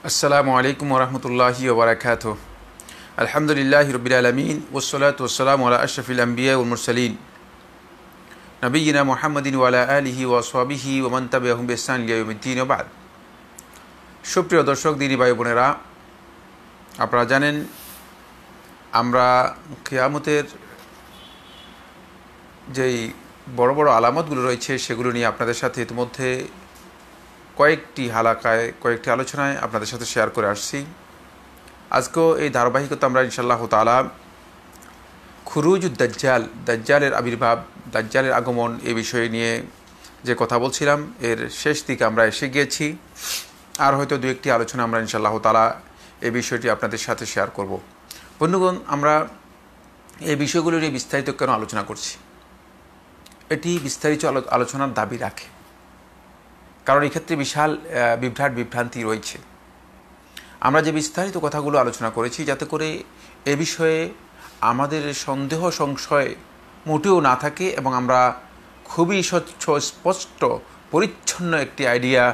আসসালামু আলাইকুম ওরহমতুল্লাহি ওবরাকাতুহু। আলহামদুলিল্লাহি রাব্বিল আলামিন ওয়াসসালাতু ওয়াসসালামু আলা আশরাফিল আমবিয়া ওয়াল মুরসালিন নবিয়িনা মুহাম্মাদিন ওয়া আলা আলিহি ওয়া আসহাবিহি ওয়া মান তাবিআহুম বিইহসান ইলা ইয়াউমিদ্দিন ওয়া বা'দ। সুপ্রিয় দর্শক, দিনী ভাই বোনেরা, আপনারা জানেন আমরা কিয়ামতের যেই বড় বড় আলামতগুলো রয়েছে সেগুলো নিয়ে আপনাদের সাথে ইতিমধ্যে কয়েকটি হালাকায় কয়েকটি আলোচনায় আপনাদের সাথে শেয়ার করে আসছি। আজকেও এই ধারাবাহিকতা আমরা ইনশাআল্লাহ তাআলা খুরুজুদ দাজ্জাল, দাজ্জালের আবির্ভাব, দাজ্জালের আগমন এই বিষয় নিয়ে যে কথা বলছিলাম এর শেষ দিকে আমরা এসে গিয়েছি। আর হয়তো দু একটি আলোচনা আমরা ইনশাআল্লাহ তাআলা এই বিষয়টি আপনাদের সাথে শেয়ার করব। বন্ধুগণ, আমরা এই বিষয়গুলো নিয়ে বিস্তারিত কেন আলোচনা করছি? এটি বিস্তারিত আলোচনার দাবি রাখে, কারণ এক্ষেত্রে বিশাল বিভ্রান্তি রয়েছে। আমরা যে বিস্তারিত কথাগুলো আলোচনা করেছি যাতে করে এ বিষয়ে আমাদের সন্দেহ সংশয় মোটেও না থাকে এবং আমরা খুবই স্বচ্ছ স্পষ্ট পরিচ্ছন্ন একটি আইডিয়া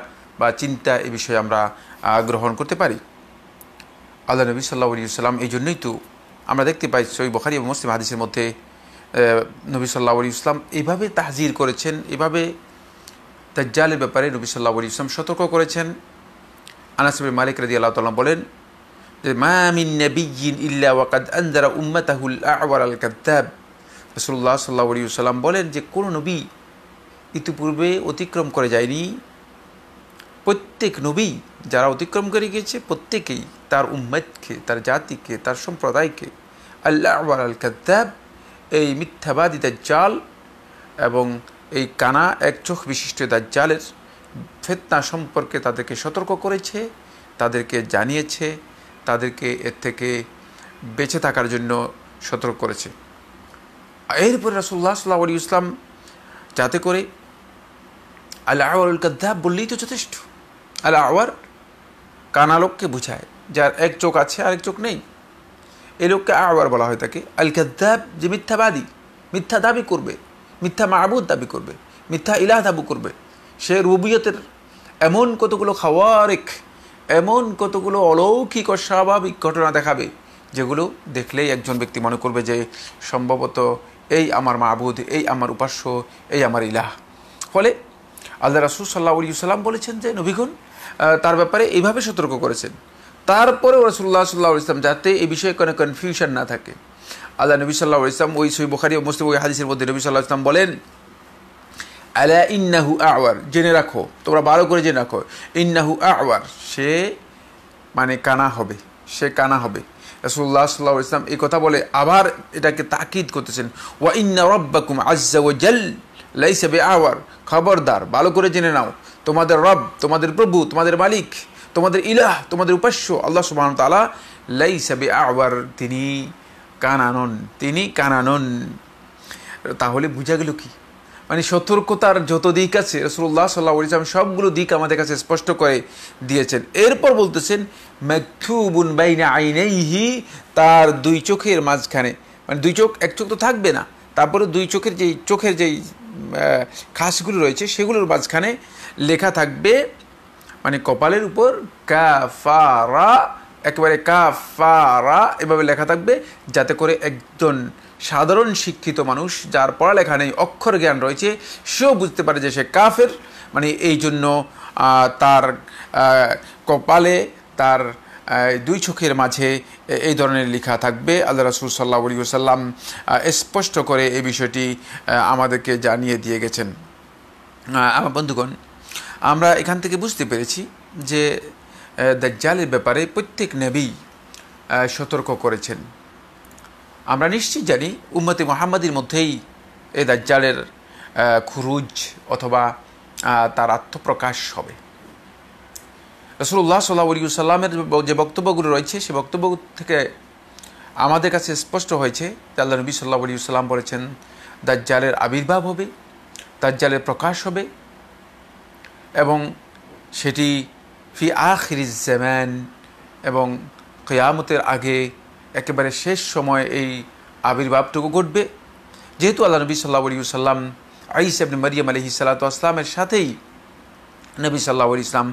বা চিন্তা এ বিষয়ে আমরা গ্রহণ করতে পারি। আল্লাহ নবী সাল্লাল্লাহু আলাইহি ওয়াসাল্লাম এই জন্যই তো আমরা দেখতে পাই সহিহ বুখারী এবং মুসলিম হাদিসের মধ্যে নবী সাল্লাল্লাহু আলাইহি ওয়াসাল্লাম এভাবে তাহজির করেছেন, এভাবে দাজ্জালের ব্যাপারে নবী সাল্লাল্লাহু আলাইহি ওয়াসাল্লাম সতর্ক করেছেন। আনাস ইবনে মালিক রাদিয়াল্লাহু তাআলা বলেন যে মা মিন নাবিয়্যিন ইল্লা ওয়াকাদ আনযারা উম্মাতাহুল আ'ওয়ার আল কাযযাব। রাসূলুল্লাহ সাল্লাল্লাহু আলাইহি ওয়াসাল্লাম বলেন যে কোনো নবী ইতিপূর্বে অতিক্রম করে যায়নি। প্রত্যেক নবী যারা অতিক্রম করে গিয়েছে প্রত্যেকেই তার উম্মতকে, তার জাতিকে, তার সম্প্রদায়কে আল আ'ওয়ার আল কাযযাব, এই মিথ্যাবাদী দাজ্জাল এবং এই কানা এক চোখ বিশিষ্ট দাজ্জালের ফিতনা সম্পর্কে তাদেরকে সতর্ক করেছে, তাদেরকে জানিয়েছে, তাদেরকে এর থেকে বেঁচে থাকার জন্য সতর্ক করেছে। এরপরে রাসূলুল্লাহ সাল্লাল্লাহু আলাইহি ওয়াসাল্লাম যাতে করে আল আ'ওয়ারুল কাযযাব বললেই তো যথেষ্ট। আল আ'ওয়ার কানা লোককে বোঝায়, যার এক চোখ আছে আরেক চোখ নেই, এই লোককে আ'ওয়ার বলা হয় থাকে। আল কাযযাব যে মিথ্যাবাদী, মিথ্যা দাবি করবে, মিথ্যা মাবুদ দাবি করবে, মিথ্যা ইলাহ দাবি করবে। সে রুবিয়তের এমন কতগুলো খাওয়ারিক, এমন কতগুলো অলৌকিক অস্বাভাবিক ঘটনা দেখাবে যেগুলো দেখলেই একজন ব্যক্তি মনে করবে যে সম্ভবত এই আমার মাবুদ, এই আমার উপাস্য, এই আমার ইলাহ। ফলে আল্লাহ রাসূল সাল্লাল্লাহু আলাইহি ওয়াসাল্লাম বলেছেন যে নবীগণ তার ব্যাপারে এইভাবে সতর্ক করেছেন। তারপরেও রাসূলুল্লাহ সাল্লাল্লাহু আলাইহি ওয়াসাল্লাম যাতে এই বিষয়ে কোনো কনফিউশন না থাকে, আল্লাহ নবী সাল্লাল্লাহু আলাইহি ওয়াসাল্লাম ওই সহিহ বুখারী ও মুসলিম ওই হাদিসের মধ্যে নবী সাল্লাল্লাহু আলাইহি ওয়াসাল্লাম বলেন আলা ইন্নাহু আ'ওয়ার, জেনে রাখো, তোমরা ভালো করে জেনে রাখো, ইন্নাহু আ'ওয়ার, সে মানে কানা হবে, সে কানা হবে। রাসূলুল্লাহ সাল্লাল্লাহু আলাইহি ওয়াসাল্লাম এই কথা বলে আবার এটাকে তাকিদ করতেছেন, ওয়া ইন্না রাব্বাকুম আযজা ওয়া জাল লাইসা বিআ'ওয়ার, খবরদার ভালো করে জেনে নাও, তোমাদের রব, তোমাদের প্রভু, তোমাদের মালিক, তোমাদের ইলাহ, তোমাদের উপাস্য আল্লাহ সুবহানাহু ওয়া তাআলা লাইসা বিআ'ওয়ার, তিনি কানা নন, তিনি কানা নন। তাহলে বোঝা গেল কি, মানে সতর্কতার যত দিক আছে রাসূলুল্লাহ সাল্লাল্লাহু আলাইহি ওয়াসাল্লাম সবগুলো দিক আমাদের কাছে স্পষ্ট করে দিয়েছেন। এরপর বলতেছেন মাকতুবুন বাইনা আইনাইহি, তার দুই চোখের মাঝখানে, মানে দুই চোখ, এক চোখ তো থাকবে না, তারপরে দুই চোখের যেই খাসগুলো রয়েছে সেগুলোর মাঝখানে লেখা থাকবে, মানে কপালের উপর কাফারা, একেবারে কাফারা এভাবে লেখা থাকবে, যাতে করে একজন সাধারণ শিক্ষিত মানুষ যার পড়ালেখা নেই, অক্ষর জ্ঞান রয়েছে, সেও বুঝতে পারে যে সে কাফের। মানে এই জন্য তার কপালে, তার দুই চোখের মাঝে এই ধরনের লেখা থাকবে। আল্লাহ রাসূল সাল্লাল্লাহু আলাইহি ওয়াসাল্লাম স্পষ্ট করে এই বিষয়টি আমাদেরকে জানিয়ে দিয়ে গেছেন। আমার বন্ধুগণ, আমরা এখান থেকে বুঝতে পেরেছি যে দাজ্জালের ব্যাপারে প্রত্যেক নবী সতর্ক করেছেন। আমরা নিশ্চিত জানি উম্মতে মুহাম্মাদির মধ্যেই এই দাজ্জালের খুরুজ অথবা তার আত্মপ্রকাশ হবে। রাসূলুল্লাহ সাল্লাল্লাহু আলাইহি ওয়াসাল্লামের যে বক্তব্যগুলো রয়েছে সে বক্তব্য থেকে আমাদের কাছে স্পষ্ট হয়েছে যে আল্লাহ নবী সাল্লাল্লাহু আলাইহি ওয়াসাল্লাম বলেছেন দাজ্জালের আবির্ভাব হবে, দাজ্জালের প্রকাশ হবে এবং সেটি ফি আখিরিজ জামান, এবং কিয়ামতের আগে একেবারে শেষ সময় এই আবির্ভাবটুকু ঘটবে। যেহেতু আল্লাহ নবী সাল্লাল্লাহু আলাইহি ওয়াসাল্লাম ঈসা ইবনে মারইয়াম আলাইহিস সালাতু ওয়াস সালামের সাথেই নবী সাল্লাল্লাহু আলাইহি ইসলাম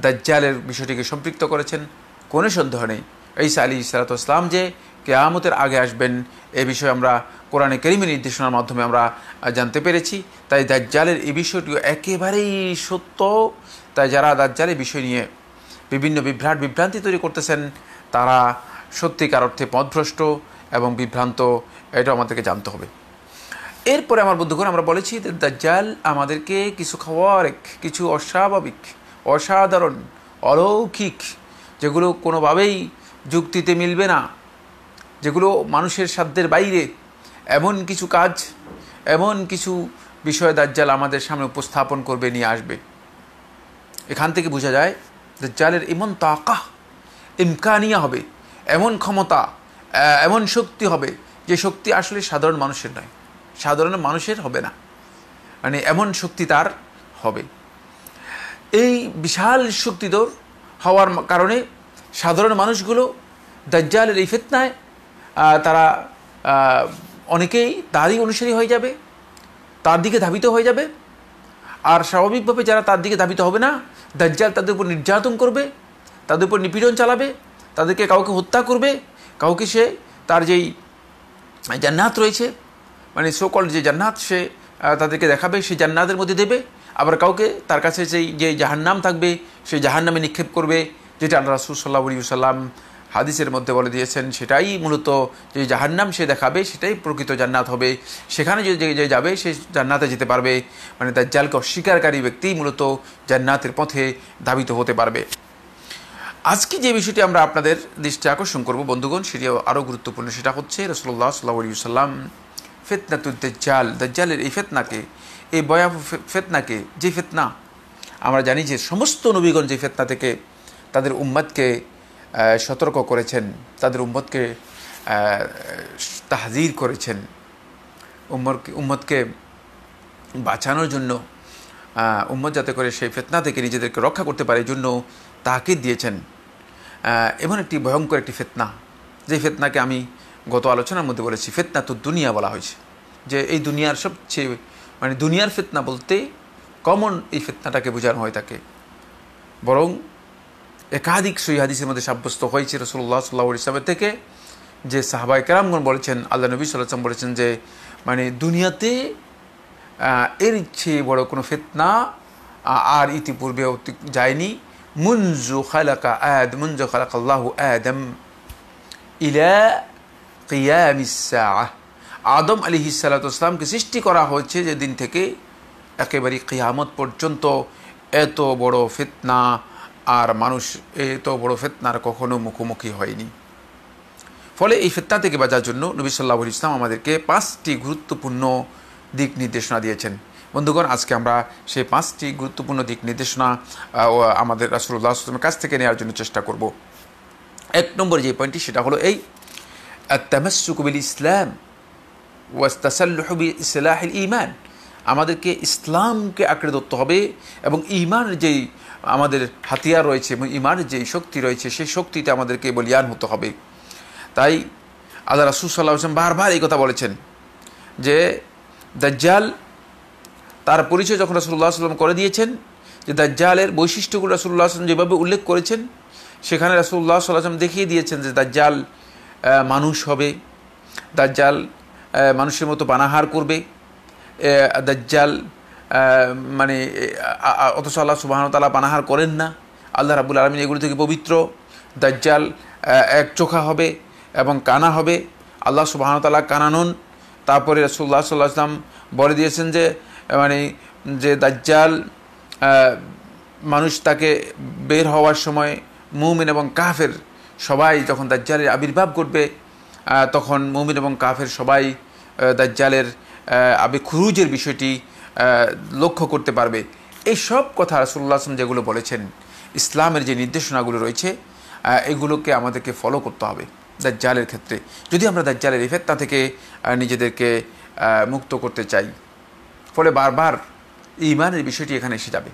দাজ্জালের বিষয়টিকে সম্পৃক্ত করেছেন। কোনো সন্দেহ নেই ঈসা আলাইহিস সালাতু ওয়াস সালাম যে কিয়ামতের আগে আসবেন এ বিষয়ে আমরা কোরআনে কারীমের নির্দেশনার মাধ্যমে আমরা জানতে পেরেছি। তাই দাজ্জালের এই বিষয়টিও একেবারেই সত্য। তাই যারা দাজ্জালের বিষয় নিয়ে বিভিন্ন বিভ্রান্তি তৈরি করতেছেন তারা সত্যিকার অর্থে পথভ্রষ্ট এবং বিভ্রান্ত, এটা আমাদেরকে জানতে হবে। এরপরে আমার বন্ধুগণ আমরা বলেছি যে দাজ্জাল আমাদেরকে কিছু খাওয়ারেক, কিছু অস্বাভাবিক, অসাধারণ, অলৌকিক, যেগুলো কোনোভাবেই যুক্তিতে মিলবে না, যেগুলো মানুষের সাধ্যের বাইরে, এমন কিছু কাজ, এমন কিছু বিষয় দাজ্জাল আমাদের সামনে উপস্থাপন করবে, নিয়ে আসবে। এখান থেকে বোঝা যায় দাজ্জালের এমন তাকাহ, ইমকানিয়া হবে, এমন ক্ষমতা, এমন শক্তি হবে যে শক্তি আসলে সাধারণ মানুষের নয়, সাধারণ মানুষের হবে না, মানে এমন শক্তি তার হবে। এই বিশাল শক্তিধর হওয়ার কারণে সাধারণ মানুষগুলো দাজ্জালের এই ফিতনায় তারা অনেকেই তারই অনুসারী হয়ে যাবে, তার দিকে ধাবিত হয়ে যাবে। আর স্বাভাবিকভাবে যারা তার দিকে ধাবিত হবে না, দাজ্জাল তাদের উপর নির্যাতন করবে, তাদের উপর নিপীড়ন চালাবে, তাদেরকে কাউকে হত্যা করবে, কাউকে সে তার যেই জান্নাত রয়েছে, মানে সোকল যে জান্নাত সে তাদেরকে দেখাবে, সেই জান্নাতের মধ্যে দেবে। আবার কাউকে তার কাছে যে জাহান্নাম থাকবে সেই জাহান্নামে নিক্ষেপ করবে, যেটা আল্লাহ রাসূল সাল্লাল্লাহু আলাইহি ওয়াসাল্লাম হাদিসের মধ্যে বলে দিয়েছেন। সেটাই মূলত যে জাহান্নাম সে দেখাবে, সেটাই প্রকৃত জান্নাত হবে। সেখানে যে যাবে সে জান্নাতে যেতে পারবে, মানে দাজ্জালকে অস্বীকারী ব্যক্তি মূলত জান্নাতের পথে ধাবিত হতে পারবে। আজকে যে বিষয়টি আমরা আপনাদের দৃষ্টি আকর্ষণ করব বন্ধুগণ, সেটিও আরও গুরুত্বপূর্ণ। সেটা হচ্ছে রাসূলুল্লাহ সাল্লাল্লাহু আলাইহি ওয়াসাল্লাম ফিতনাতুদ দাজ্জাল, দাজ্জালের এই ফিতনাকে, এই ভয়াবহ ফিতনাকে, যে ফিতনা আমরা জানি যে সমস্ত নবীগণ যে ফিতনা থেকে তাদের উম্মতকে সতর্ক করেছেন, তাদের উম্মতকে তাহযীর করেছেন, উম্মতকে বাঁচানোর জন্য, উম্মত যাতে করে সেই ফিতনা থেকে নিজেদেরকে রক্ষা করতে পারে এই জন্য তাকিদ দিয়েছেন। এমন একটি ভয়ঙ্কর একটি ফিতনা, যে ফিতনাকে আমি গত আলোচনার মধ্যে বলেছি ফিতনাতুদ দুনিয়া বলা হয়েছে, যে এই দুনিয়ার সবচেয়ে, মানে দুনিয়ার ফিতনা বলতে কমন এই ফিতনাটাকে বোঝানো হয় থাকে। বরং একাধিক সহিহ হাদিসের মধ্যে সাব্যস্ত হয়েছে রাসূলুল্লাহ সাল্লাল্লাহু আলাইহি ওয়াসাল্লাম থেকে, যে সাহাবায়ে কেরামগণ বলেছেন, আল্লাহ নবী সাল্লাল্লাহু আলাইহি ওয়াসাল্লাম বলেছেন যে মানে দুনিয়াতে এর চেয়ে বড় কোনো ফিতনা আর ইতিপূর্বে যায়নি। মুনজু খালাকাল্লাহু আদম ইলা কিয়ামিস সাআহ, আদম আলাইহিস সালাতু ওয়াস সালামকে সৃষ্টি করা হয়েছে যেদিন থেকে একেবারে কিয়ামত পর্যন্ত এত বড় ফিতনা আর মানুষ এত বড় ফিতনার কখনো মুখোমুখি হয়নি। ফলে এই ফিতনা থেকে বাঁচার জন্য নবী সাল্লাল্লাহু আলাইহি ওয়াসাল্লাম আমাদেরকে 5টি গুরুত্বপূর্ণ দিক নির্দেশনা দিয়েছেন। বন্ধুগণ, আজকে আমরা সেই 5টি গুরুত্বপূর্ণ দিক নির্দেশনা আমাদের রাসূলুল্লাহ সাল্লাল্লাহু আলাইহি ওয়াসাল্লামের কাছ থেকে নেওয়ার জন্য চেষ্টা করব। 1 নম্বর যে পয়েন্টটি সেটা হলো এই আত-তামাসসুক বিল ইসলাম ওয়াস-তাসাল্লুহু বিইসলাহিল ঈমান। আমাদেরকে ইসলামকে আঁকড়ে ধরতে হবে এবং ঈমানের যেই আমাদের হাতিয়ার রয়েছে এবং ঈমানের যেই শক্তি রয়েছে সেই শক্তিতে আমাদেরকে বলিয়ান হতে হবে। তাই আল্লাহ রাসূল সাল্লাল্লাহু আলাইহি ওয়াসাল্লাম বারবার এই কথা বলেছেন যে দাজ্জাল, তার পরিচয় যখন রাসূলুল্লাহ সাল্লাল্লাহু আলাইহি ওয়াসাল্লাম করে দিয়েছেন, যে দাজ্জালের বৈশিষ্ট্যগুলো রাসূলুল্লাহ সাল্লাল্লাহু আলাইহি ওয়াসাল্লাম যেভাবে উল্লেখ করেছেন, সেখানে রাসূলুল্লাহ সাল্লাল্লাহু আলাইহি ওয়াসাল্লাম দেখিয়ে দিয়েছেন যে দাজ্জাল মানুষ হবে, দাজ্জাল মানুষের মতো পানাহার করবে, দাজ্জাল মানে অথচ আল্লাহ সুবহানাহু ওয়া তাআলা পানাহার করেন না, আল্লাহ রাব্বুল আলামিন এগুলো থেকে পবিত্র। দাজ্জাল এক চোখা হবে এবং কানা হবে, আল্লাহ সুবহানাহু ওয়া তাআলা কানা নন। তারপরে রাসূলুল্লাহ সাল্লাল্লাহু আলাইহি ওয়াসাল্লাম বলে দিয়েছেন যে মানে যে দাজ্জাল মানুষ তাকে বের হওয়ার সময় মুমিন এবং কাফের সবাই, যখন দাজ্জালের আবির্ভাব ঘটবে তখন মুমিন এবং কাফের সবাই দাজ্জালের খুরুজের বিষয়টি লক্ষ্য করতে পারবে। এই সব কথা রাসূলুল্লাহ সাল্লাল্লাহু আলাইহি ওয়াসাল্লাম যেগুলো বলেছেন, ইসলামের যে নির্দেশনাগুলো রয়েছে এগুলোকে আমাদেরকে ফলো করতে হবে দাজ্জালের ক্ষেত্রে, যদি আমরা দাজ্জালের এই ফিতনা থেকে নিজেদেরকে মুক্ত করতে চাই। ফলে বারবার ঈমানের বিষয়টি এখানে এসে যাবে।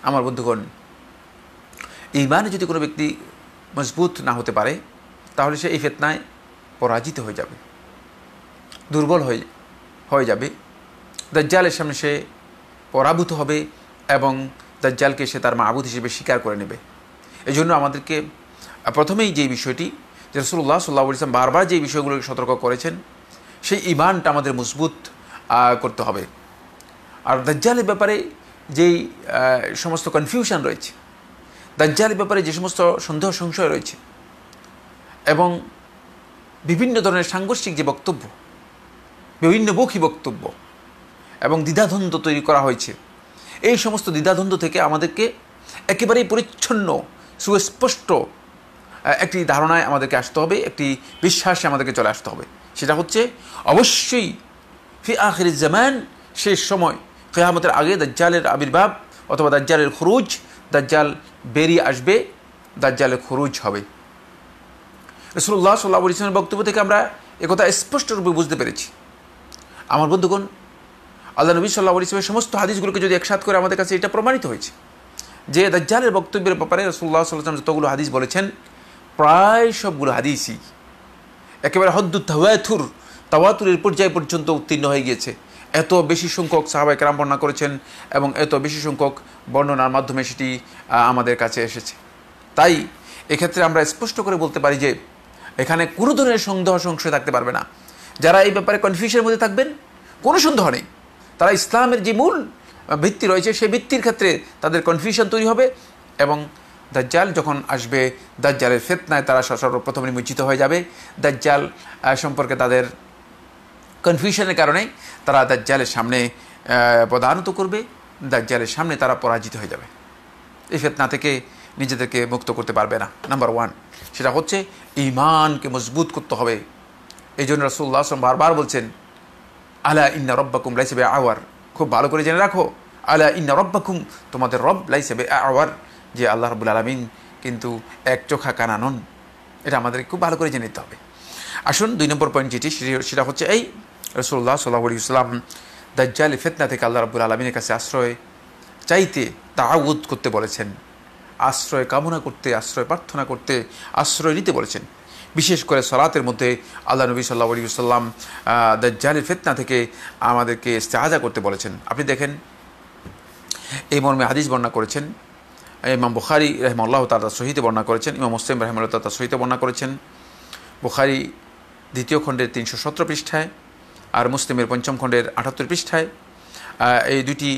আমার বন্ধুগণ, ঈমানে যদি কোনো ব্যক্তি মজবুত না হতে পারে তাহলে সে এই ফিতনায় পরাজিত হয়ে যাবে, দুর্বল হয়ে যাবে, দাজ্জালের সামনে সে পরাভূত হবে এবং দাজ্জালকে সে তার মাবুদ হিসেবে স্বীকার করে নেবে। এই জন্য আমাদেরকে প্রথমেই যে বিষয়টি যে রাসূলুল্লাহ সাল্লাল্লাহু আলাইহি ওয়াসাল্লাম বারবার যে বিষয়গুলোকে সতর্ক করেছেন, সেই ঈমানটা আমাদের মজবুত করতে হবে। আর দাজ্জালের ব্যাপারে যেই সমস্ত কনফিউশন রয়েছে, দাজ্জালের ব্যাপারে যে সমস্ত সন্দেহ সংশয় রয়েছে এবং বিভিন্ন ধরনের সাংঘর্ষিক যে বক্তব্য, বিভিন্নমুখী বক্তব্য এবং দ্বিধাদ্বন্দ্ব তৈরি করা হয়েছে, এই সমস্ত দ্বিধাদ্বন্দ্ব থেকে আমাদেরকে একেবারেই পরিচ্ছন্ন সুস্পষ্ট একটি ধারণায় আমাদেরকে আসতে হবে, একটি বিশ্বাসে আমাদেরকে চলে আসতে হবে। সেটা হচ্ছে অবশ্যই ফি আখিরিজ জামান, শেষ সময়, কিয়ামতের আগে দাজ্জালের আবির্ভাব অথবা দাজ্জালের খুরুজ, দাজ্জাল বেরিয়ে আসবে, দাজ্জালের খুরুজ হবে। রাসূলুল্লাহ সাল্লাল্লাহু আলাইহি ওয়াসাল্লামের বক্তব্য থেকে আমরা একথা স্পষ্টরূপে বুঝতে পেরেছি। আমার বন্ধুগণ, আল্লাহ নবী সাল্লাল্লাহু আলাইহি ওয়াসাল্লামের সমস্ত হাদিসগুলোকে যদি একসাথ করে আমাদের কাছে এটা প্রমাণিত হয়েছে যে দাজ্জালের বক্তব্যের ব্যাপারে রাসূলুল্লাহ সাল্লাল্লাহু আলাইহি ওয়াসাল্লাম যতগুলো হাদিস বলেছেন, প্রায় সবগুলো হাদিসই একেবারে হদ্দুত তাওয়াতুরের পর্যায় পর্যন্ত উত্তীর্ণ হয়ে গিয়েছে। এত বেশি সংখ্যক সাহাবায়ে কেরাম বর্ণনা করেছেন এবং এত বেশি সংখ্যক বর্ণনার মাধ্যমে সেটি আমাদের কাছে এসেছে। তাই এক্ষেত্রে আমরা স্পষ্ট করে বলতে পারি যে এখানে কোনো ধরনের সন্দেহ সংশয় থাকতে পারবে না। যারা এই ব্যাপারে কনফিউশনের মধ্যে থাকবেন, কোনো সন্দেহ নেই, তারা ইসলামের যে মূল ভিত্তি রয়েছে সেই ভিত্তির ক্ষেত্রে তাদের কনফিউশন তৈরি হবে এবং দাজ্জাল যখন আসবে, দাজ্জালের ফিতনায় তারা সর্বপ্রথম নিমজ্জিত হয়ে যাবে। দাজ্জাল সম্পর্কে তাদের কনফিউশনের কারণে তারা দাজ্জালের সামনে পদানত করবে, দাজ্জালের সামনে তারা পরাজিত হয়ে যাবে। এই ফিতনা থেকে নিজেদেরকে মুক্ত করতে পারবে না। নাম্বার 1 সেটা হচ্ছে ঈমানকে মজবুত করতে হবে। এই জন্য রাসূলুল্লাহ সাল্লাল্লাহু আলাইহি ওয়াসাল্লাম বারবার বলছেন, আলা ইন্না রাব্বাকুম লাইসা বিআওয়ার, খুব ভালো করে জেনে রাখো, আলা ইন্না রাব্বাকুম, তোমাদের রব, লাইসা বিআওয়ার, যে আল্লাহ রাব্বুল আলামিন কিন্তু এক চোখা কানা নন। এটা আমাদের খুব ভালো করে জেনে নিতে হবে। আসুন 2 নম্বর পয়েন্ট যেটি, সেটা হচ্ছে এই রাসূলুল্লাহ সাল্লাল্লাহু আলাইহি ওয়াসাল্লাম দাজ্জালের ফিতনা থেকে আল্লাহ রাব্বুল আলামিনের কাছে আশ্রয় চাইতে তাআউযুদ করতে বলেছেন, আশ্রয় কামনা করতে, আশ্রয় প্রার্থনা করতে, আশ্রয় নিতে বলেছেন। বিশেষ করে সালাতের মধ্যে আল্লাহ নবী সাল্লাল্লাহু আলাইহি ওয়াসাল্লাম দাজ্জালের ফিতনা থেকে আমাদেরকে ইস্তেআযা করতে বলেছেন। আপনি দেখেন এই মর্মে হাদিস বর্ণনা করেছেন ইমাম বুখারী রাহিমাহুল্লাহ তাআলা সহিতে বর্ণনা করেছেন, ইমাম মুসলিম রাহিমাহুল্লাহ তাআলা সহিতে বর্ণনা করেছেন। বুখারী 2য় খণ্ডের 317 পৃষ্ঠায় আর মুসলিমের 5ম খণ্ডের 78 পৃষ্ঠায় এই দুটি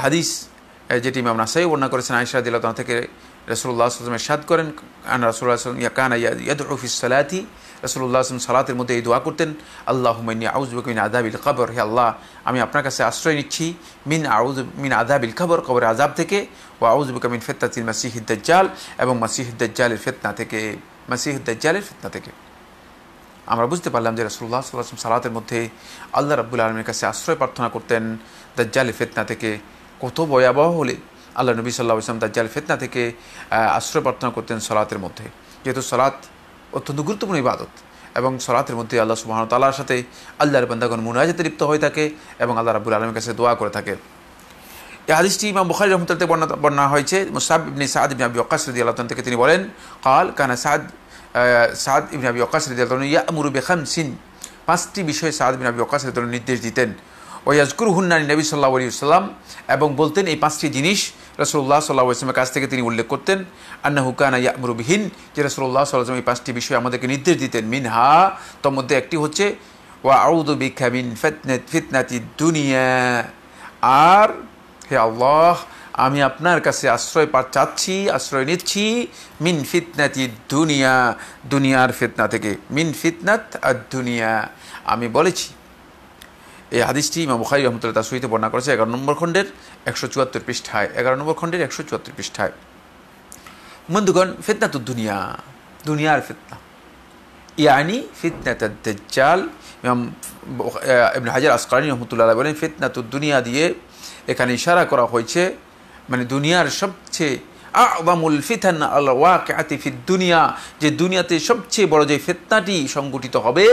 হাদিস যেটি ইমাম নাসাই বর্ণনা করেছেন আয়েশা রাদিয়াল্লাহু আনহা থেকে, রাসূলুল্লাহ সাল্লাল্লাহু আলাইহি ওয়াসাল্লাম ইরশাদ করেন, আন রাসূলুল্লাহ সাল্লাল্লাহু আলাইহি ওয়াসাল্লাম কানা ইয়াদউ ফিস সালাতি, রাসূলুল্লাহ সাল্লাল্লাহু আলাইহি ওয়াসাল্লাম সালাতের মধ্যে এই দোয়া করতেন, আল্লাহুম্মা ইন্নী আউযু বিকা মিন আযাবিল কবর, হে আল্লাহ আমি আপনার কাছে আশ্রয় নিচ্ছি মিন আযাবিল কবর, কবরের আযাব থেকে, ওয়া আউযু বিকা মিন ফিতনাতিল মাসিহিদ দাজ্জাল, এবং মাসিহুদ দাজ্জালের ফিতনা থেকে, মাসিহুদ দাজ্জালের ফিতনা থেকে। আমরা বুঝতে পারলাম যে রাসূলুল্লাহ সাল্লাল্লাহু আলাইহি ওয়াসাল্লাম সালাতের মধ্যে আল্লাহ রাব্বুল আলামিনের কাছে আশ্রয় প্রার্থনা করতেন দাজ্জালের ফিতনা থেকে। কত ভয়াবহ হলে আল্লাহ নবী সাল্লাল্লাহু আলাইহি ওয়াসাল্লাম দাজ্জালের ফিতনা থেকে আশ্রয় প্রার্থনা করতেন সালাতের মধ্যে। যেহেতু সালাত অত্যন্ত গুরুত্বপূর্ণ ইবাদত এবং সালাতের মধ্যে আল্লাহ সুবহানাহু ওয়া তাআলার সাথে আল্লাহর বান্দাগণ মুনাজাতে লিপ্ত হয়ে থাকে এবং আল্লাহ রাব্বুল আলামিনের কাছে দোয়া করে থাকে। এই হাদিসটি ইমাম বুখারী রাহমাতুল্লাহ বর্ণনা হয়েছে মুসআব ইবনে সাদ ইবনে আবি ওয়াক্কাস রাদিয়াল্লাহু আনহু থেকে। তিনি বলেন, قال কানা সাদ ইবনে আবি ওয়াক্কাস রাদিয়াল্লাহু আনহু ইয়া'মুরু বিখামসিন, 5টি বিষয়ে সাদ ইবনে আবি ওয়াক্কাস রাদিয়াল্লাহু আনহু নির্দেশ দিতেন। ওয়া ইয়াযকুরুহুন্না নবী সাল্লাল্লাহু আলাইহি ওয়াসাল্লাম, এবং বলতেন এই 5টি জিনিস রাসূলুল্লাহ সাল্লাল্লাহু আলাইহি ওয়াসাল্লামের কাছ থেকে তিনি উল্লেখ করতেন। আন্নাহু কানা ইয়া'মুরু বিহিন, যে রাসূলুল্লাহ সাল্লাল্লাহু আলাইহি ওয়াসাল্লাম এই 5টি বিষয় আমাদেরকে নির্দেশ দিতেন। মিনহা, তার মধ্যে একটি হচ্ছে ওয়া আউযু বিকা মিন ফিতনাতিদ দুনিয়া, আর হে আল্লাহ আমি আপনার কাছে আশ্রয় চাচ্ছি, আশ্রয় নিচ্ছি মিন ফিতনাতি দুনিয়া, দুনিয়ার ফিতনা থেকে। মিন ফিতনাত আদ দুনিয়া, আমি বলেছি। এই হাদিসটি ইমাম বুখারী রাহমাতুল্লাহ তার সহিত বর্ণনা করেছে 11 নম্বর খণ্ডের 174 পৃষ্ঠায়, 11 নম্বর খণ্ডের 174 পৃষ্ঠায়। বন্ধুগণ, ফিতনাতুদ দুনিয়া, দুনিয়ার ফিতনা, ইয়ানি ফিতনাতুদ দাজ্জাল। ইমাম ইবনে হাজার আসকালানী রাহমাতুল্লাহ বলেন ফিতনাতুদ দুনিয়া দিয়ে এখানে ইশারা করা হয়েছে মানে দুনিয়ার সবচেয়ে আ'যামুল ফিতান আল ওয়াকিআতি ফিদ দুনিয়া, যে দুনিয়াতে সবচেয়ে বড় যে ফিতনাটি সংঘটিত হবে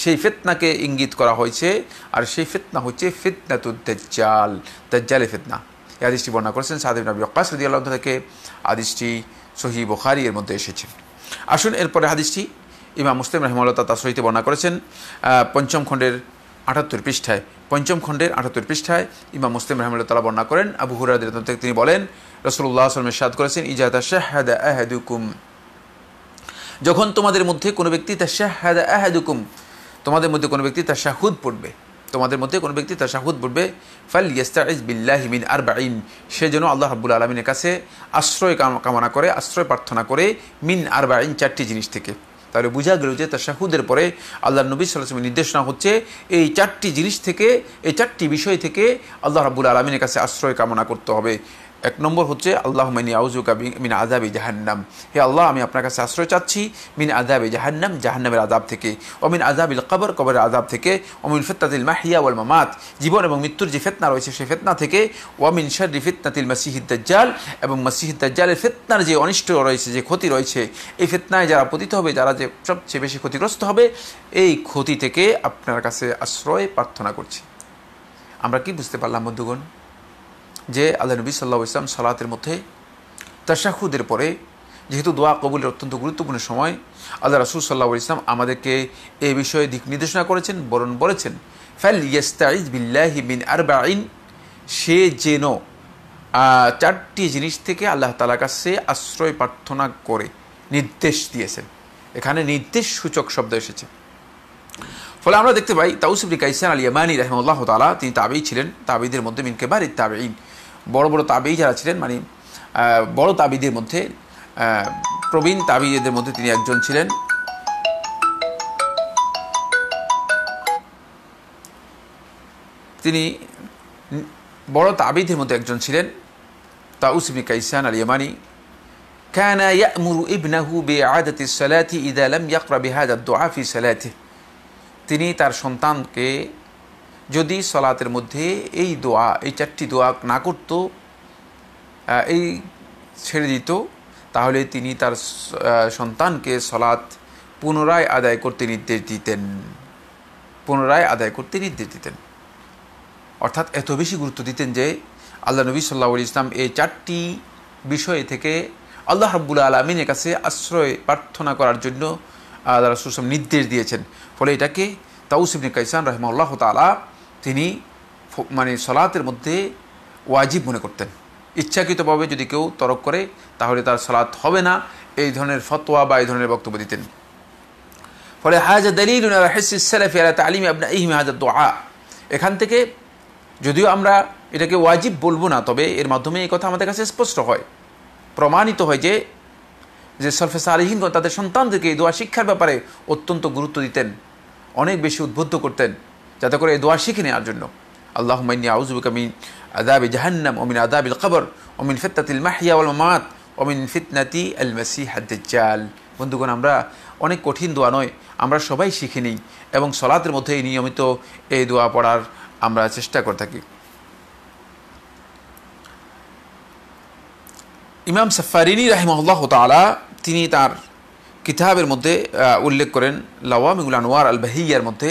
সেই ফিতনাকে ইঙ্গিত করা হয়েছে। আর সেই ফিতনা হচ্ছে ফিতনাতুদ দাজ্জাল, দাজ্জালের ফিতনা। এই হাদিসটি বর্ণনা করেছেন সাদ ইবনে আবি ওয়াক্কাস রাদিয়াল্লাহু আনহু থেকে। হাদিসটি সহিহ বুখারী এর মধ্যে এসেছে। আসুন এরপরে হাদিসটি ইমাম মুসলিম রাহিমাহুল্লাহ তাআলা সহিত বর্ণনা করেছেন 5ম খণ্ডের 78 পৃষ্ঠায়, পঞ্চম খণ্ডের 78 পৃষ্ঠায় ইমাম মুসলিম রাহিমাহুল্লাহ তাআলা বর্ণনা করেন, আবু হুরায়রা রাদিয়াল্লাহু থেকে তিনি বলেন, রাসূলুল্লাহ সাল্লাল্লাহু আলাইহি ওয়াসাল্লাম ইরশাদ করেছেন, ইজা তাশাহাদা আহাদুকুম, যখন তোমাদের মধ্যে কোনো ব্যক্তি তাশাহাদা আহাদুকুম, তোমাদের মধ্যে কোনো ব্যক্তি তাশাহুদ পড়বে, তোমাদের মধ্যে কোনো ব্যক্তি তাশাহুদ পড়বে, ফালইয়াস্তাইজ বিল্লাহি মিন আরবাঈন, সে যেন আল্লাহ রাব্বুল আলামিনের কাছে আশ্রয় কামনা করে, আশ্রয় প্রার্থনা করে, মিন আরবাঈন, 4টি জিনিস থেকে। তাহলে বোঝা গেল যে তাশাহুদের পরে আল্লাহর নবী সাল্লাল্লাহু আলাইহি ওয়াসাল্লামের নির্দেশনা হচ্ছে এই 4টি জিনিস থেকে, এই 4টি বিষয় থেকে আল্লাহ রাব্বুল আলামিনের কাছে আশ্রয় কামনা করতে হবে। 1 নম্বর হচ্ছে আল্লাহুম্মা ইন্নী আউযুবিকা মিন আযাবি জাহান্নাম, হে আল্লাহ আমি আপনার কাছে আশ্রয় চাচ্ছি মিন আযাবি জাহান্নাম, জাহান্নামের আযাব থেকে, ও মিন আযাবিল কবর, কবরের আযাব থেকে, ও মিন ফিতনাতিল মাহইয়া ওয়াল মামাত, জীবন এবং মৃত্যুর যে ফিতনা রয়েছে সেই ফিতনা থেকে, ওয়া মিন শাররি ফিতনাতিল মাসিহিদ দাজ্জাল, এবং মাসিহিদ দাজ্জালের ফিতনার যে অনিষ্ট রয়েছে, যে ক্ষতি রয়েছে, এই ফিতনায় যারা পতিত হবে, যারা যে সবচেয়ে বেশি ক্ষতিগ্রস্ত হবে, এই ক্ষতি থেকে আপনার কাছে আশ্রয় প্রার্থনা করছি। আমরা কি বুঝতে পারলাম বন্ধুগণ? যে আল্লাহ নবী সাল্লাল্লাহু আলাইহি ওয়াসাল্লাম সালাতের মধ্যে তাশাহুদের পরে, যেহেতু দোয়া কবুলের অত্যন্ত গুরুত্বপূর্ণ সময়, আল্লাহ রাসূল সাল্লাল্লাহু আলাইহি ওয়াসাল্লাম আমাদেরকে এই বিষয়ে দিক নির্দেশনা করেছেন, বরণ বলেছেন, ফালইয়াস্তাইজ বিল্লাহি মিন আরবাঈন, সে যেন 4টি জিনিস থেকে আল্লাহ তাআলার কাছে আশ্রয় প্রার্থনা করে নির্দেশ দিয়েছেন। এখানে নির্দেশ সূচক শব্দ এসেছে। ফলে আমরা দেখতে পাই তাউস ইবনে কাইসান আল ইয়ামানি রাহিমাহুল্লাহ তাআলা, তিনি তাবেঈ ছিলেন, তাবেঈদের মধ্যে মিন কিবারিত তাবেঈন, বড় বড় তাবেঈ যারা ছিলেন, মানে বড় তাবেঈদের মধ্যে, প্রবীণ তাবেঈদের মধ্যে তিনি একজন ছিলেন। তিনি বড় তাবেঈদের মধ্যে একজন ছিলেন, তাউস ইবনে কাইসান আল ইয়ামানি। কানা ইয়া'মুরু ইবনাহু বি'আদাতি সলাতি ইযা লাম ইয়াকরা বিহাযা আদ-দুআ ফি সালাতিহি, তিনি তার সন্তানকে যদি সলাতের মধ্যে এই দোয়া, এই 4টি দোয়া না করত, এই ছেড়ে দিত, তাহলে তিনি তার সন্তানকে সলাত পুনরায় আদায় করতে নির্দেশ দিতেন, পুনরায় আদায় করতে নির্দেশ দিতেন। অর্থাৎ এত বেশি গুরুত্ব দিতেন যে আল্লাহ নবী সাল্লাল্লাহু আলাইহি ওয়াসাল্লাম এই 4টি বিষয় থেকে আল্লাহ রাব্বুল আলামিনের কাছে আশ্রয় প্রার্থনা করার জন্য আল্লাহ রাসূল সাল্লাল্লাহু আলাইহি ওয়াসাল্লাম নির্দেশ দিয়েছেন। ফলে এটাকে তাউস ইবনে কাইসান রাহিমাহুল্লাহ তাআলা তিনি মানে সলাতের মধ্যে ওয়াজিব মনে করতেন। ইচ্ছাকৃতভাবে যদি কেউ তরক করে তাহলে তার সালাত হবে না, এই ধরনের ফতোয়া বা এই ধরনের বক্তব্য দিতেন। ফলে হাযা দালিলুন আলা হিসসিস সালাফি আলা তালিমি আবনাইহিম হাযা দুআ, এখান থেকে যদিও আমরা এটাকে ওয়াজিব বলবো না, তবে এর মাধ্যমে এই কথা আমাদের কাছে স্পষ্ট হয়, প্রমাণিত হয় যে সালফে সালিহিনগণ তাদের সন্তানদেরকে এই দোয়া শিক্ষার ব্যাপারে অত্যন্ত গুরুত্ব দিতেন, অনেক বেশি উদ্বুদ্ধ করতেন, যাতে করে এই দোয়া শিখে নেওয়ার জন্য। আল্লাহুম্মা ইন্নী আউযুবিকা মিন আযাবি জাহান্নাম ওয়া মিন আযাবিল কবর ওয়া মিন ফিতনাতিল মাহইয়া ওয়াল মামাত ওয়া মিন ফিতনাতি আল মাসিহিদ দাজ্জাল। বন্ধুগণ, আমরা অনেক কঠিন দোয়া নয়, আমরা সবাই শিখে নিই এবং সলাতের মধ্যে নিয়মিত এই দোয়া পড়ার আমরা চেষ্টা করে থাকি। ইমাম সাফারিনি রাহিমাহুল্লাহ তাআলা তিনি তার কিতাবের মধ্যে উল্লেখ করেন, লাওয়ামিউল আনওয়ার আল বাহিয়ার মধ্যে,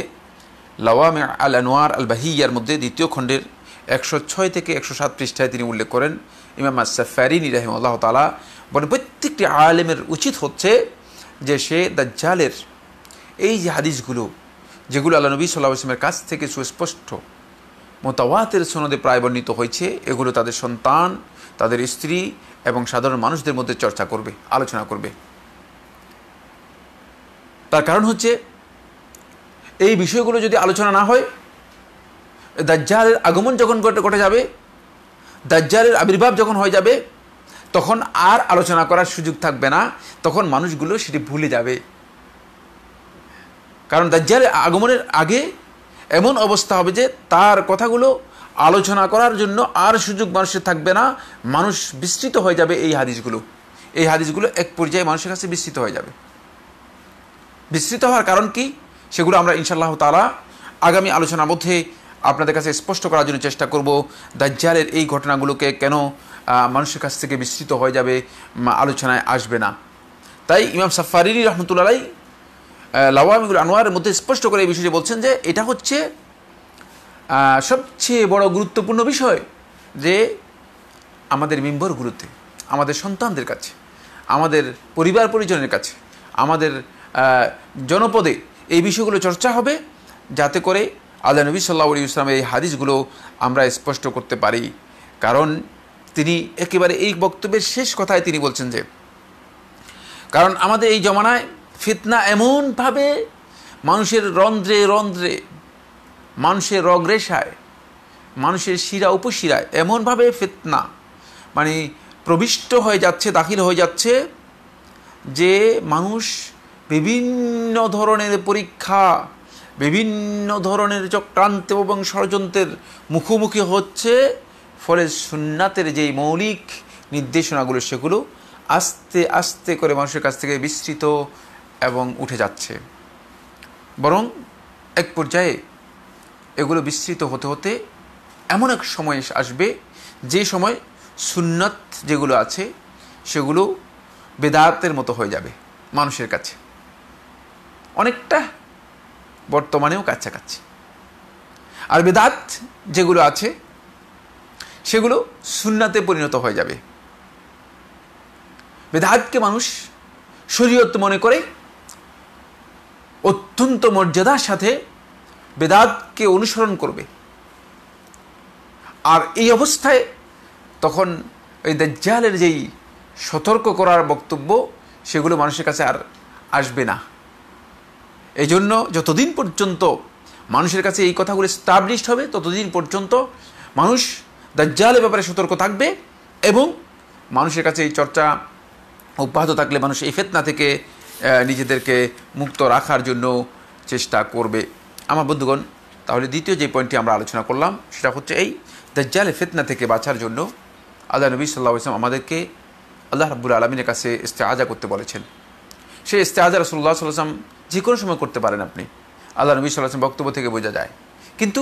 লাওয়ামি আল আনওয়ার আল বাহিয়ার মধ্যে 2য় খণ্ডের 106 থেকে 107 পৃষ্ঠায় তিনি উল্লেখ করেন, ইমাম সাফারিনি রাহিমাহুল্লাহ তাআলা বলেন, প্রত্যেকটি আলেমের উচিত হচ্ছে যে সে দাজ্জালের এই যে হাদিসগুলো, যেগুলো আল্লাহ নবী সাল্লাল্লাহু আলাইহি ওয়াসাল্লামের কাছ থেকে সুস্পষ্ট মুতাওয়াতির সনদে প্রায় বর্ণিত হয়েছে, এগুলো তাদের সন্তান, তাদের স্ত্রী এবং সাধারণ মানুষদের মধ্যে চর্চা করবে, আলোচনা করবে। তার কারণ হচ্ছে এই বিষয়গুলো যদি আলোচনা না হয়, দাজ্জালের আগমন যখন ঘটে যাবে, দাজ্জালের আবির্ভাব যখন হয়ে যাবে, তখন আর আলোচনা করার সুযোগ থাকবে না, তখন মানুষগুলো সেটি ভুলে যাবে। কারণ দাজ্জালের আগমনের আগে এমন অবস্থা হবে যে তার কথাগুলো আলোচনা করার জন্য আর সুযোগ মানুষের থাকবে না, মানুষ বিস্তৃত হয়ে যাবে। এই হাদিসগুলো এক পর্যায়ে মানুষের কাছে বিস্তৃত হয়ে যাবে। বিস্তৃত হওয়ার কারণ কি, সেগুলো আমরা ইনশাআল্লাহ তাআলা আগামী আলোচনার মধ্যে আপনাদের কাছে স্পষ্ট করার জন্য চেষ্টা করব। দাজ্জালের এই ঘটনাগুলোকে কেন মানুষের কাছ থেকে বিস্তৃত হয়ে যাবে, আলোচনায় আসবে না। তাই ইমাম সাফারিনি রাহমাতুল্লাহ আলাইহি লাওয়ামিউল আনওয়ারের মধ্যে স্পষ্ট করে এই বিষয়টি বলছেন যে এটা হচ্ছে সবচেয়ে বড় গুরুত্বপূর্ণ বিষয়, যে আমাদের মেম্বরগুলোতে, আমাদের সন্তানদের কাছে, আমাদের পরিবার পরিজনের কাছে, আমাদের জনপদে এই বিষয়গুলো চর্চা হবে, যাতে করে আল্লাহ নবী সাল্লাল্লাহু আলাইহি ওয়াসাল্লামের এই হাদিসগুলো আমরা স্পষ্ট করতে পারি, কারণ তিনি একেবারে এই বক্তব্যের শেষ কথায় তিনি বলছেন যে, কারণ আমাদের এই জমানায় ফিতনা এমনভাবে মানুষের রন্ধ্রে রন্ধ্রে, মানুষের রগরেশায়, মানুষের শিরা উপশিরায় এমনভাবে ফিতনা মানে প্রবিষ্ট হয়ে যাচ্ছে, দাখিল হয়ে যাচ্ছে, যে মানুষ বিভিন্ন ধরনের পরীক্ষা, বিভিন্ন ধরনের চক্রান্ত এবং ষড়যন্ত্রের মুখোমুখি হচ্ছে। ফলে সুন্নাতের যেই মৌলিক নির্দেশনাগুলো সেগুলো আস্তে আস্তে করে মানুষের কাছ থেকে বিস্তৃত এবং উঠে যাচ্ছে, বরং এক পর্যায়ে এগুলো বিস্তৃত হতে হতে এমন এক সময় আসবে যে সময় সুন্নত যেগুলো আছে সেগুলো বেদাতের মতো হয়ে যাবে মানুষের কাছে, অনেকটা বর্তমানেও কাছাকাছি। আর বেদাত যেগুলো আছে সেগুলো সুন্নাতে পরিণত হয়ে যাবে। বেদাতকে মানুষ শরীয়ত মনে করে অত্যন্ত মর্যাদার সাথে বেদাতকে অনুসরণ করবে। আর এই অবস্থায় তখন এই দাজ্জালের যেই সতর্ক করার বক্তব্য সেগুলো মানুষের কাছে আর আসবে না। এই জন্য যতদিন পর্যন্ত মানুষের কাছে এই কথাগুলো এস্টাবলিশড হবে ততদিন পর্যন্ত মানুষ দাজ্জালের ব্যাপারে সতর্ক থাকবে, এবং মানুষের কাছে এই চর্চা অব্যাহত থাকলে মানুষ এই ফিতনা থেকে নিজেদেরকে মুক্ত রাখার জন্য চেষ্টা করবে। আমার বন্ধুগণ, তাহলে দ্বিতীয় যে পয়েন্টটি আমরা আলোচনা করলাম সেটা হচ্ছে এই দাজ্জালের ফিতনা থেকে বাঁচার জন্য আল্লাহ নবী সাল্লাল্লাহু আলাইহি ওয়াসাল্লাম আমাদেরকে আল্লাহ রাব্বুল আলামিনের কাছে ইস্তেআজা করতে বলেছেন। সেই ইস্তেআজা রাসূলুল্লাহ সাল্লাল্লাহু আলাইহি ওয়াসাল্লাম যে কোনো সময় করতে পারেন আপনি, আল্লাহ নবী সাল্লাল্লাহু আলাইহি ওয়াসাল্লাম বক্তব্য থেকে বোঝা যায়। কিন্তু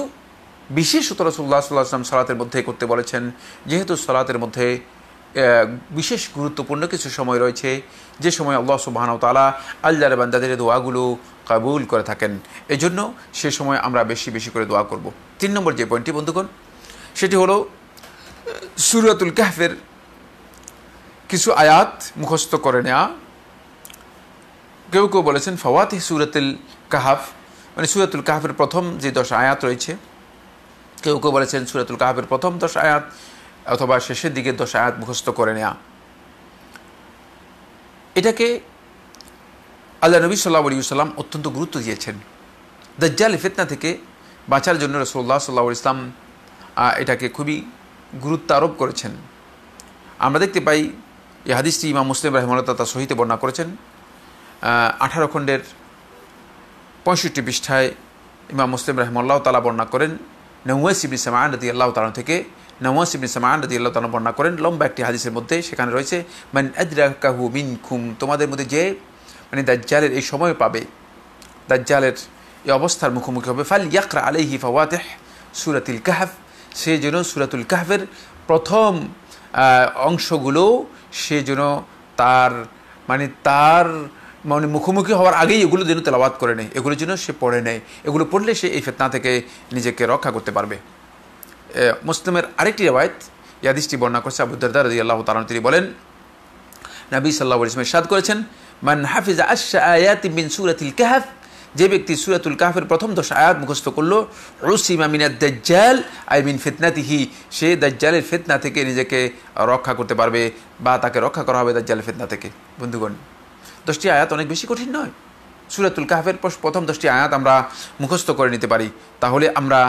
বিশেষত রাসূলুল্লাহ সাল্লাল্লাহু আলাইহি ওয়াসাল্লাম সালাতের মধ্যে করতে বলেছেন, যেহেতু সালাতের মধ্যে বিশেষ গুরুত্বপূর্ণ কিছু সময় রয়েছে যে সময় আল্লাহ সুবহানাহু ওয়া তাআলা আল্লাহর বান্দাদের দোয়াগুলো কবুল করে থাকেন। এই জন্য সে সময় আমরা বেশি বেশি করে দোয়া করব। 3 নম্বর যে পয়েন্টটি বন্ধুগণ, সেটি হলো সূরাতুল কাহফের কিছু আয়াত মুখস্থ করে নেওয়া। কেউ কেউ বলেছেন ফাওয়াতিহ সূরাতুল কাহফ, মানে সূরাতুল কাহফের প্রথম যে 10 আয়াত রয়েছে। কেউ কেউ বলেছেন সূরাতুল কাহফের প্রথম 10 আয়াত অথবা শেষের দিকে 10 আয়াত মুখস্থ করে নেওয়া। এটাকে আল্লাহ নবী সাল্লাল্লাহু আলাইহি ওয়াসাল্লাম অত্যন্ত গুরুত্ব দিয়েছেন। দাজ্জাল ফিতনা থেকে বাঁচার জন্য রাসূলুল্লাহ সাল্লাল্লাহু আলাইহি ওয়াসাল্লাম এটাকে খুবই গুরুত্ব আরোপ করেছেন। আমরা দেখতে পাই এই হাদিসটি ইমাম মুসলিম রাহিমাহুল্লাহ তার সহিতে বর্ণনা করেছেন। 18 খণ্ডের 65 পৃষ্ঠায় ইমাম মুসলিম রাহিমাহুল্লাহ তাআলা বর্ণনা করেন নওয়াস ইবনে সামাআন রাদিয়াল্লাহু তাআলা থেকে। নওয়াস ইবনে সামাআন রাদিয়াল্লাহু তাআলা বর্ণনা করেন লম্বা একটি হাদিসের মধ্যে, সেখানে রয়েছে মান আদরাকাহু মিনকুম, তোমাদের মধ্যে যে মানে দাজ্জালের এই সময় পাবে, দাজ্জালের এই অবস্থার মুখোমুখি হবে, ফাল ইয়াকরা আলাইহি ফাওয়াতিহ সূরাতুল কাহফ, সে যেন সূরাতুল কাহফের প্রথম অংশগুলো সে যেন তার মুখোমুখি হওয়ার আগেই এগুলো যেন তেলাওয়াত করে নেয়, এগুলো যেন সে পড়ে নেয়। এগুলো পড়লে সে এই ফিতনা থেকে নিজেকে রক্ষা করতে পারবে। মুসলিমের আরেকটি রিওয়ায়াত এই হাদিসটি বর্ণনা করছে আবু দারদা রাদিয়াল্লাহু তাআলা, তিনি বলেন নবী সাল্লাল্লাহু আলাইহি ওয়াসাল্লাম ইরশাদ করেছেন মান হাফিজা 10 আয়াতি মিন সূরাতিল কাহফ, যে ব্যক্তি সূরাতুল কাহফের প্রথম 10 আয়াত মুখস্থ করলো, উসিমা মিনাদ দাজ্জাল আই মিন ফিতনাতিহি, সে দাজ্জালের ফিতনা থেকে নিজেকে রক্ষা করতে পারবে বা তাকে রক্ষা করা হবে দাজ্জালের ফিতনা থেকে। বন্ধুগণ, 10টি আয়াত অনেক বেশি কঠিন নয়। সূরাতুল কাহফের প্রথম 10টি আয়াত আমরা মুখস্থ করে নিতে পারি, তাহলে আমরা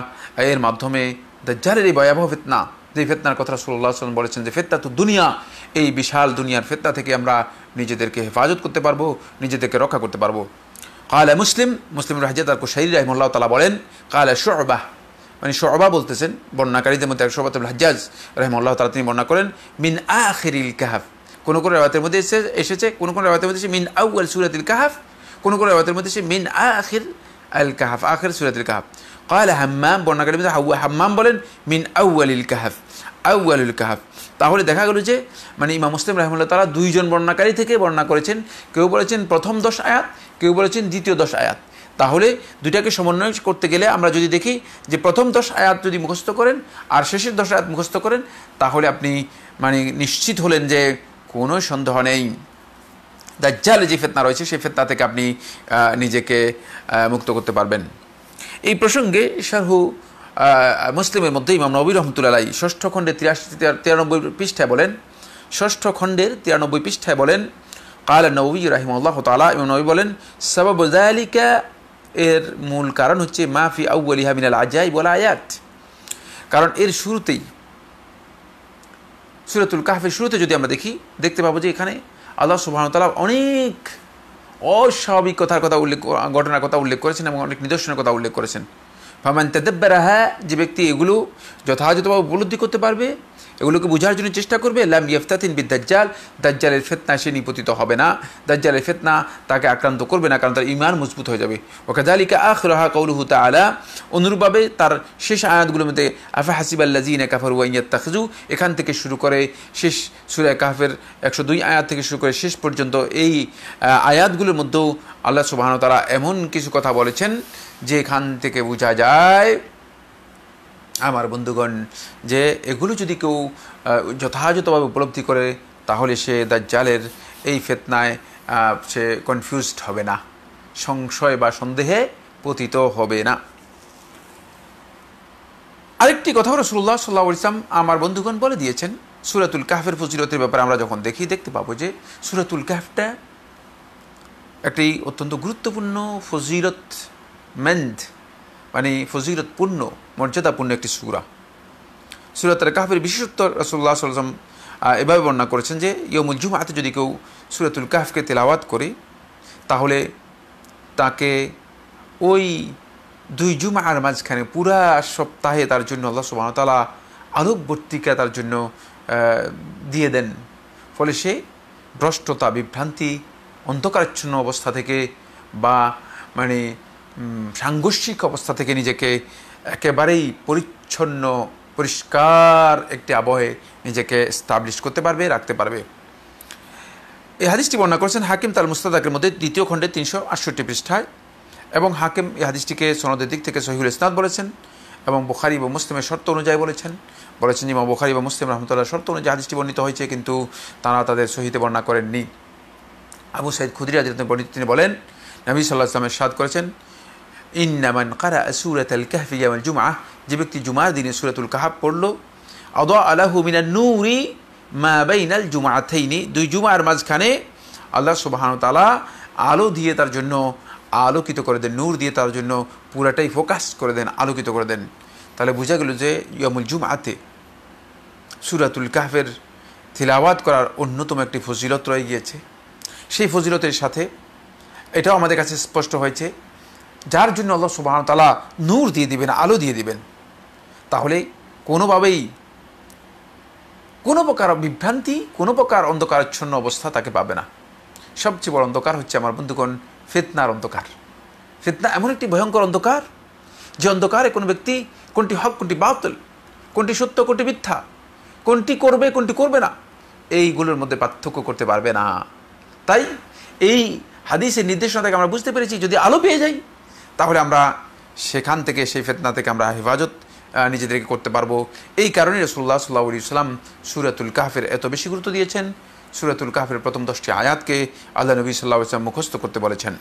এর মাধ্যমে দাজ্জালের এই ভয়াবহ ফিতনা, যে ফিতনার কথা রাসূলুল্লাহ সাল্লাল্লাহু আলাইহি ওয়াসাল্লাম বলেছেন যে ফিতনাতুদ দুনিয়া, এই বিশাল দুনিয়ার ফিতনা থেকে আমরা নিজেদেরকে হেফাজত করতে পারবো, নিজেদেরকে রক্ষা করতে পারবো। قال মুসলিম রাহজাত আল-কুশাইরি রাহিমাহুল্লাহ তাআলা বলেন قال শু'বাহ, মানে শু'বা বলতেছেন বর্ণনাকারীদের মধ্যে শু'বাতুল হাজ্জাজ রাহিমাহুল্লাহ তাআলা, তিনি বর্ণনা করেন মিন আখিরিল কাহফ, কোন কোন riwayat-এর মধ্যে এসেছে কোন কোন riwayat-এর মধ্যে মিন আউয়াল সূরাতিল কাহফ, কোন কোন riwayat-এর মধ্যে মিন আখির আল কাহফ, আখির সূরাতিল কাহফ। قال হাম্মাম, বর্ণনাকারী মধ্যে হাম্মাম বলেন মিন আউয়ালিল কাহফ, আউয়ালুল কাহফ। তাহলে দেখা গেল যে মানে ইমাম মুসলিম রাহিমাহুল্লাহ তাআলা দুইজন বর্ণনাকারী থেকে বর্ণনা করেছেন, কেউ বলেছেন প্রথম 10 আয়াত, কেউ বলেছেন দ্বিতীয় 10 আয়াত। তাহলে দুইটাকে সমন্বয় করতে গেলে আমরা যদি দেখি যে প্রথম 10 আয়াত যদি মুখস্থ করেন আর শেষের 10 আয়াত মুখস্থ করেন, তাহলে আপনি মানে নিশ্চিত হলেন যে কোনো সন্দেহ নেই দাজ্জালের যে ফিতনা রয়েছে সেই ফিতনা থেকে আপনি নিজেকে মুক্ত করতে পারবেন। এই প্রসঙ্গে শারহু মুসলিমের মধ্যে ইমাম নবী রহমতুল্লাহ আলাইহি ষষ্ঠ খণ্ডের 93 পৃষ্ঠায় বলেন, ষষ্ঠ খণ্ডের 93 পৃষ্ঠায় বলেন, কাল নবী রাহিমাহুল্লাহ তাআলা, ইমাম নবী বলেন, সাবাবু যালিকা, এর মূল কারণ হচ্ছে মাফি আউয়ালিহা মিনাল আজাইব ওয়াল আয়াত। কারণ এর শুরুতেই, সূরাতুল কাহফের শুরুতে যদি আমরা দেখতে পাবো যে এখানে আল্লাহ সুবহানাহু ওয়া তাআলা অনেক অস্বাভাবিক ঘটনার কথা উল্লেখ করেছেন এবং অনেক নিদর্শনের কথা উল্লেখ করেছেন। ফামান তাদাব্বারাহা, যে ব্যক্তি এগুলো যথাযথভাবে উপলব্ধি করতে পারবে, এগুলোকে বোঝার জন্য চেষ্টা করবে, লাম ইয়াফতাতিন বিদ-দাজ্জাল, দাজ্জালের ফিতনা সে নিপতিত হবে না, দাজ্জালের ফিতনা তাকে আক্রান্ত করবে না, কারণ তার ঈমান মজবুত হয়ে যাবে। ওয়াকাযালিকা আখিরুহা কাউলুহু তাআলা, অনুরূপভাবে তার শেষ আয়াতগুলোর মধ্যে আফা হাসিবাল্লাযীনা কাফারু ওয়া ইয়াত্তাখিযু, এখান থেকে শুরু করে শেষ সূরা কাহফের 102 আয়াত থেকে শুরু করে শেষ পর্যন্ত এই আয়াতগুলোর মধ্যেও আল্লাহ সুবহানাহু ওয়া তাআলা এমন কিছু কথা বলেছেন যে এখান থেকে বোঝা যায় আমার বন্ধুগণ যে এগুলো যদি কেউ যথাযথভাবে উপলব্ধি করে তাহলে সে দাজ্জালের এই ফিতনায় সে কনফিউজড হবে না, সংশয় বা সন্দেহে পতিত হবে না। আরেকটি কথা রাসূলুল্লাহ সাল্লাল্লাহু আলাইহি ওয়াসাল্লাম আমার বন্ধুগণ বলে দিয়েছেন সূরাতুল কাহফের ফজিলতের ব্যাপারে। আমরা যখন দেখতে পাবো যে সূরাতুল কাহফটা একটি অত্যন্ত গুরুত্বপূর্ণ ফজিলতমন্দ, মানে ফজিলতপূর্ণ, মর্যাদাপূর্ণ একটি সূরা। সূরাতুল কাহফের বিশেষত্ব রাসূলুল্লাহ সাল্লাল্লাহু আলাইহি ওয়াসাল্লাম এভাবে বর্ণনা করেছেন যে ইয়াউমুল জুমআতে যদি কেউ সূরাতুল কাহফকে তেলাওয়াত করে তাহলে তাকে ওই 2 জুমআর মাঝখানে পুরা সপ্তাহে তার জন্য আল্লাহ সুবহানাহু ওয়া তাআলা আলোকবর্তিকা তার জন্য দিয়ে দেন। ফলে সে ভ্রষ্টতা, বিভ্রান্তি, অন্ধকারাচ্ছন্ন অবস্থা থেকে বা মানে সাংঘর্ষিক অবস্থা থেকে নিজেকে একেবারেই পরিচ্ছন্ন, পরিষ্কার একটি আবহে নিজেকে এস্টাবলিশ করতে পারবে, রাখতে পারবে। এই হাদিসটি বর্ণনা করেছেন হাকিম তাল মুস্তাদরাকের মধ্যে 2য় খণ্ডে 368 পৃষ্ঠায়, এবং হাকিম এই হাদিসটিকে সনদের দিক থেকে সহিহুল ইসনাদ বলেছেন এবং বুখারী বা মুসলিমের শর্ত অনুযায়ী বলেছেন ইমাম বুখারী বা মুসলিম রাহমাতুল্লাহ শর্ত অনুযায়ী হাদিসটি বর্ণিত হয়েছে, কিন্তু তারা তাদের সহিতে বর্ণনা করেননি। আবু সাঈদ খুদরি রাদিয়াল্লাহু আনহু তিনি বলেন, নবী সাল্লাল্লাহু আলাইহি ওয়াসাল্লাম ইরশাদ করেছেন, ইন্না মান ক্বারা সূরাতুল কাহফি ইয়াউমাল জুমআহ, যে ব্যক্তি জুমার দিনে সূরাতুল কাহফ পড়ল, আদা আলাহু মিনান নূরি মা বাইনাল জুমআতাইনি, 2 জুমার মাঝখানে আল্লাহ সুবহানাহু ওয়া তাআলা আলো দিয়ে তার জন্য আলোকিত করে দেন, নূর দিয়ে তার জন্য পুরাটাই ফোকাস করে দেন, আলোকিত করে দেন। তাহলে বোঝা গেল যে ইয়াউমুল জুমআতে সূরাতুল কাহফের তিলাওয়াত করার অন্যতম একটি ফজিলত রয়ে গিয়েছে। সেই ফজিলতের সাথে এটাও আমাদের কাছে স্পষ্ট হয়েছে, যার জন্য আল্লাহ সুবহানাহু ওয়া তাআলা নূর দিয়ে দিবেন, আলো দিয়ে দিবেন, তাহলে কোনোভাবেই কোনো প্রকার বিভ্রান্তি, কোনো প্রকার অন্ধকারাচ্ছন্ন অবস্থা তাকে পাবে না। সবচেয়ে বড় অন্ধকার হচ্ছে আমার বন্ধুগণ ফিতনার অন্ধকার। ফিতনা এমন একটি ভয়ঙ্কর অন্ধকার যে অন্ধকারে কোনো ব্যক্তি কোনটি হক, কোনটি বাতিল, কোনটি সত্য, কোনটি মিথ্যা, কোনটি করবে, কোনটি করবে না, এইগুলোর মধ্যে পার্থক্য করতে পারবে না। তাই এই হাদিসের নির্দেশনা থেকে আমরা বুঝতে পেরেছি যদি আলো পেয়ে যাই তাহলে আমরা সেখান থেকে, সেই ফিতনা থেকে আমরা হেফাজত নিজেদেরকে করতে পারবো। এই কারণে রাসূলুল্লাহ সাল্লাল্লাহু আলাইহি ওয়াসাল্লাম সূরাতুল কাহফের এত বেশি গুরুত্ব দিয়েছেন। সূরাতুল কাহফের প্রথম 10টি আয়াতকে আল্লাহ নবী সাল্লাল্লাহু আলাইহি ওয়াসাল্লাম মুখস্থ করতে বলেছেন।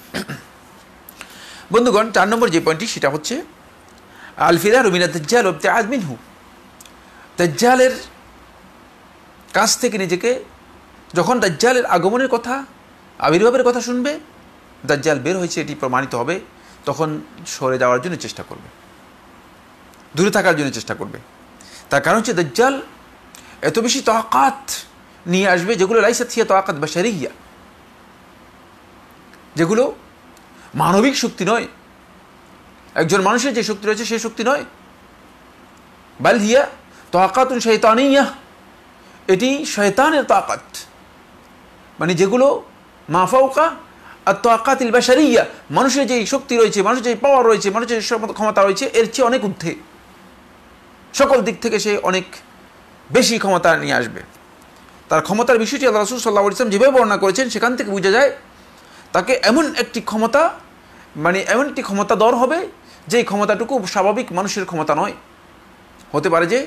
বন্ধুগণ, 4 নম্বর যে পয়েন্টটি সেটা হচ্ছে আল ফিরারু মিনাদ দাজ্জাল ওয়া ইবতিআদ মিনহু, দাজ্জালের কাছ থেকে নিজেকে, যখন দাজ্জালের আগমনের কথা, আবির্ভাবের কথা শুনবে, দাজ্জাল বের হয়েছে এটি প্রমাণিত হবে, তখন সরে যাওয়ার জন্য চেষ্টা করবে, দূরে থাকার জন্য চেষ্টা করবে। তার কারণ হচ্ছে দাজ্জাল এত বেশি তাকাত নিয়ে আসবে যেগুলো লাইসাত হিয়া তাকাত বাশারিয়া, যেগুলো মানবিক শক্তি নয়, একজন মানুষের যে শক্তি রয়েছে সেই শক্তি নয়, বাল হিয়া তাকাতুন শাইতানিয়া, এটি শয়তানের তাকাত, মানে যেগুলো মা ফাওকা আত-তাকাতিল বাশারিয়া, মানুষের যে শক্তি রয়েছে, মানুষের যে পাওয়ার রয়েছে, মানুষের যে ক্ষমতা রয়েছে এর চেয়ে অনেক ঊর্ধ্বে, সকল দিক থেকে সে অনেক বেশি ক্ষমতা নিয়ে আসবে। তার ক্ষমতার বিষয়টি আল্লাহ রাসূল সাল্লাল্লাহু আলাইহি ওয়াসাল্লাম যেভাবে বর্ণনা করেছেন সেখান থেকে বোঝা যায় তাকে এমন একটি ক্ষমতা, মানে এমন একটি ক্ষমতা দর হবে যে ক্ষমতাটুকু স্বাভাবিক মানুষের ক্ষমতা নয়। হতে পারে যে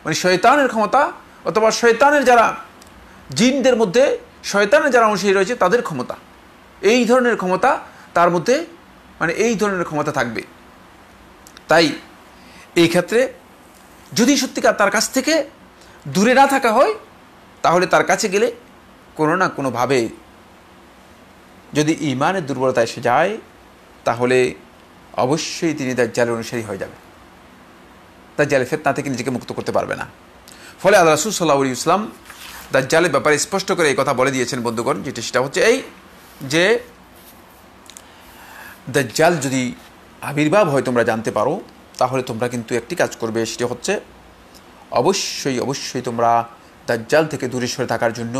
মানে শয়তানের ক্ষমতা, অথবা শয়তানের যারা জিনদের মধ্যে শয়তানের যারা অনুসারী রয়েছে তাদের ক্ষমতা, এই ধরনের ক্ষমতা তার মধ্যে, মানে এই ধরনের ক্ষমতা থাকবে। তাই এই ক্ষেত্রে যদি সত্যিকার তার কাছ থেকে দূরে না থাকা হয়, তাহলে তার কাছে গেলে কোনো না কোনোভাবে যদি ঈমানের দুর্বলতা এসে যায়, তাহলে অবশ্যই তিনি দাজ্জালের অনুসারী হয়ে যাবে, দাজ্জালের ফিতনা থেকে নিজেকে মুক্ত করতে পারবে না। ফলে আল্লাহ রাসূল সাল্লাল্লাহু আলাইহি ওয়াসাল্লাম দাজ্জালের ব্যাপারে স্পষ্ট করে এই কথা বলে দিয়েছেন বন্ধুগণ, সেটা হচ্ছে এই যে দাজ্জাল যদি আবির্ভাব হয় তোমরা জানতে পারো, তাহলে তোমরা কিন্তু একটি কাজ করবে, সেটা হচ্ছে অবশ্যই তোমরা দাজ্জাল থেকে দূরে সরে থাকার জন্য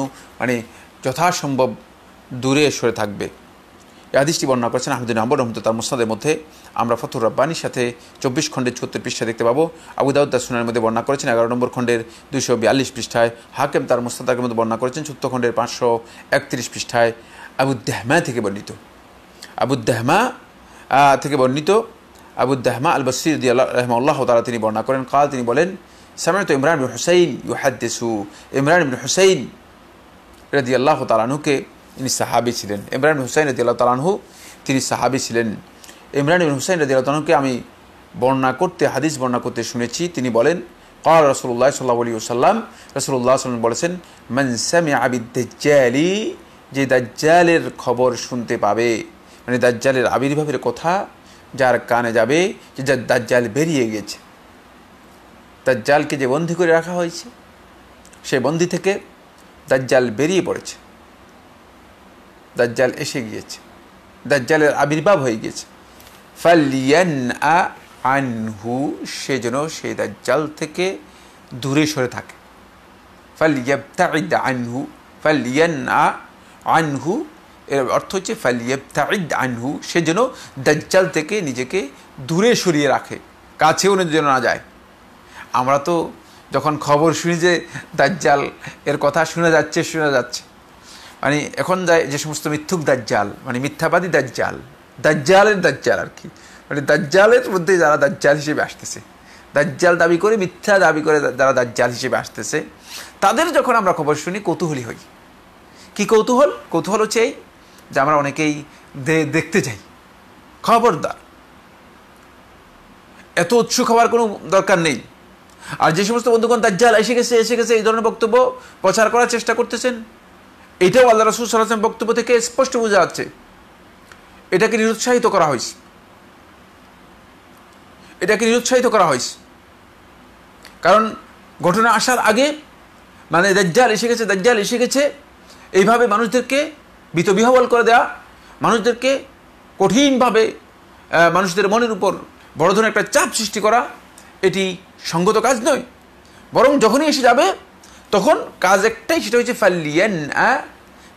যথাসম্ভব দূরে সরে থাকবে। এই হাদিসটি বর্ণনা করেছেন আহমদ ইবনে হাম্বল রাহমাতুল্লাহ তার মুসনাদের মধ্যে। আমরা ফাতুর রাব্বানির সাথে 24 খণ্ডের 74 পৃষ্ঠায় দেখতে পাবো। আবু দাউদ তার সুনানের মধ্যে বর্ণনা করেছেন 11 নম্বর খণ্ডের 242 পৃষ্ঠায়। হাকিম তার মুস্তাদরাকের মধ্যে বর্ণনা করেছেন 14 খণ্ডের 531 পৃষ্ঠায়। আবু দাহমা থেকে বর্ণিত, আবু দাহমা আল বসরি রাহিমাহুল্লাহ তাআলা তিনি বর্ণনা করেন, তিনি বলেন, সামি'তু ইমরান ইবনে হুসাইন ইউহাদ্দিসু। ইমরান ইবনে হুসাইন রাদিয়াল্লাহু তাআলা আনহুকে, তিনি সাহাবী ছিলেন। ইমরান ইবনে হুসাইন রাদিয়াল্লাহু তাআলা আনহু তিনি সাহাবী ছিলেন। ইমরান ইবনে হুসাইন রাদিয়াল্লাহু তাআলা আনহুকে আমি হাদিস বর্ণনা করতে শুনেছি। তিনি বলেন, ক্বালা রাসূলুল্লাহ সাল্লাল্লাহু আলাইহি ওয়াসাল্লাম, রাসূলুল্লাহ সাল্লাল্লাহু আলাইহি ওয়াসাল্লাম বলেছেন, মান সামি'a বিদ-দাজ্জালি, যে দাজ্জালের খবর শুনতে পাবে, দাজ্জালের আবির্ভাবের কথা যার কানে যাবে, যে দাজ্জাল বেরিয়ে গেছে, দাজ্জালকে যে বন্দী করে রাখা হয়েছে, সেই বন্দী থেকে দাজ্জাল বেরিয়ে পড়েছে, দাজ্জাল এসে গিয়েছে, দাজ্জালের আবির্ভাব হয়ে গিয়েছে, ফালইয়ানআ আনহু, সে যেন সেই দাজ্জাল থেকে দূরে সরে থাকে। ফালইয়াবতাইদ আনহু, ফালইয়ানআ আনহু এর অর্থ হচ্ছে ফালইয়াবতাইদ আনহু, সে যেন দাজ্জাল থেকে নিজেকে দূরে সরিয়ে রাখে, কাছেও যেন না যায়। আমরা তো যখন খবর শুনি যে দাজ্জাল এর কথা শোনা যাচ্ছে, এখন যে সমস্ত মিথ্যুক দাজ্জাল, মিথ্যাবাদী দাজ্জালের দাজ্জাল আর কি, দাজ্জালের মধ্যে যারা দাজ্জাল হিসেবে আসতেছে, দাজ্জাল দাবি করে, মিথ্যা দাবি করে যারা দাজ্জাল হিসেবে আসতেছে, তাদের যখন আমরা খবর শুনি কৌতূহলী হই। কি কৌতূহল হচ্ছে এই যে আমরা অনেকেই দেখতে চাই। খবরদার, এত উৎসুক হওয়ার কোনো দরকার নেই। আর যে সমস্ত বন্ধুগণ দাজ্জাল এসে গেছে এই ধরনের বক্তব্য প্রচার করার চেষ্টা করতেছেন, এটাও আল্লাহ রাসূল সাল্লাল্লাহু আলাইহি ওয়াসাল্লাম বক্তব্য থেকে স্পষ্ট বোঝা যাচ্ছে এটাকে নিরুৎসাহিত করা হয়েছে। কারণ ঘটনা আসার আগে দাজ্জাল এসে গেছে এইভাবে মানুষদেরকে বিতবিহ্বল করে দেয়া, মানুষদেরকে কঠিনভাবে মানুষদের মনের উপর বড় ধরনের একটা চাপ সৃষ্টি করা, এটি সঙ্গত কাজ নয়। বরং যখনই এসে যাবে তখন কাজ একটাই, সেটা হচ্ছে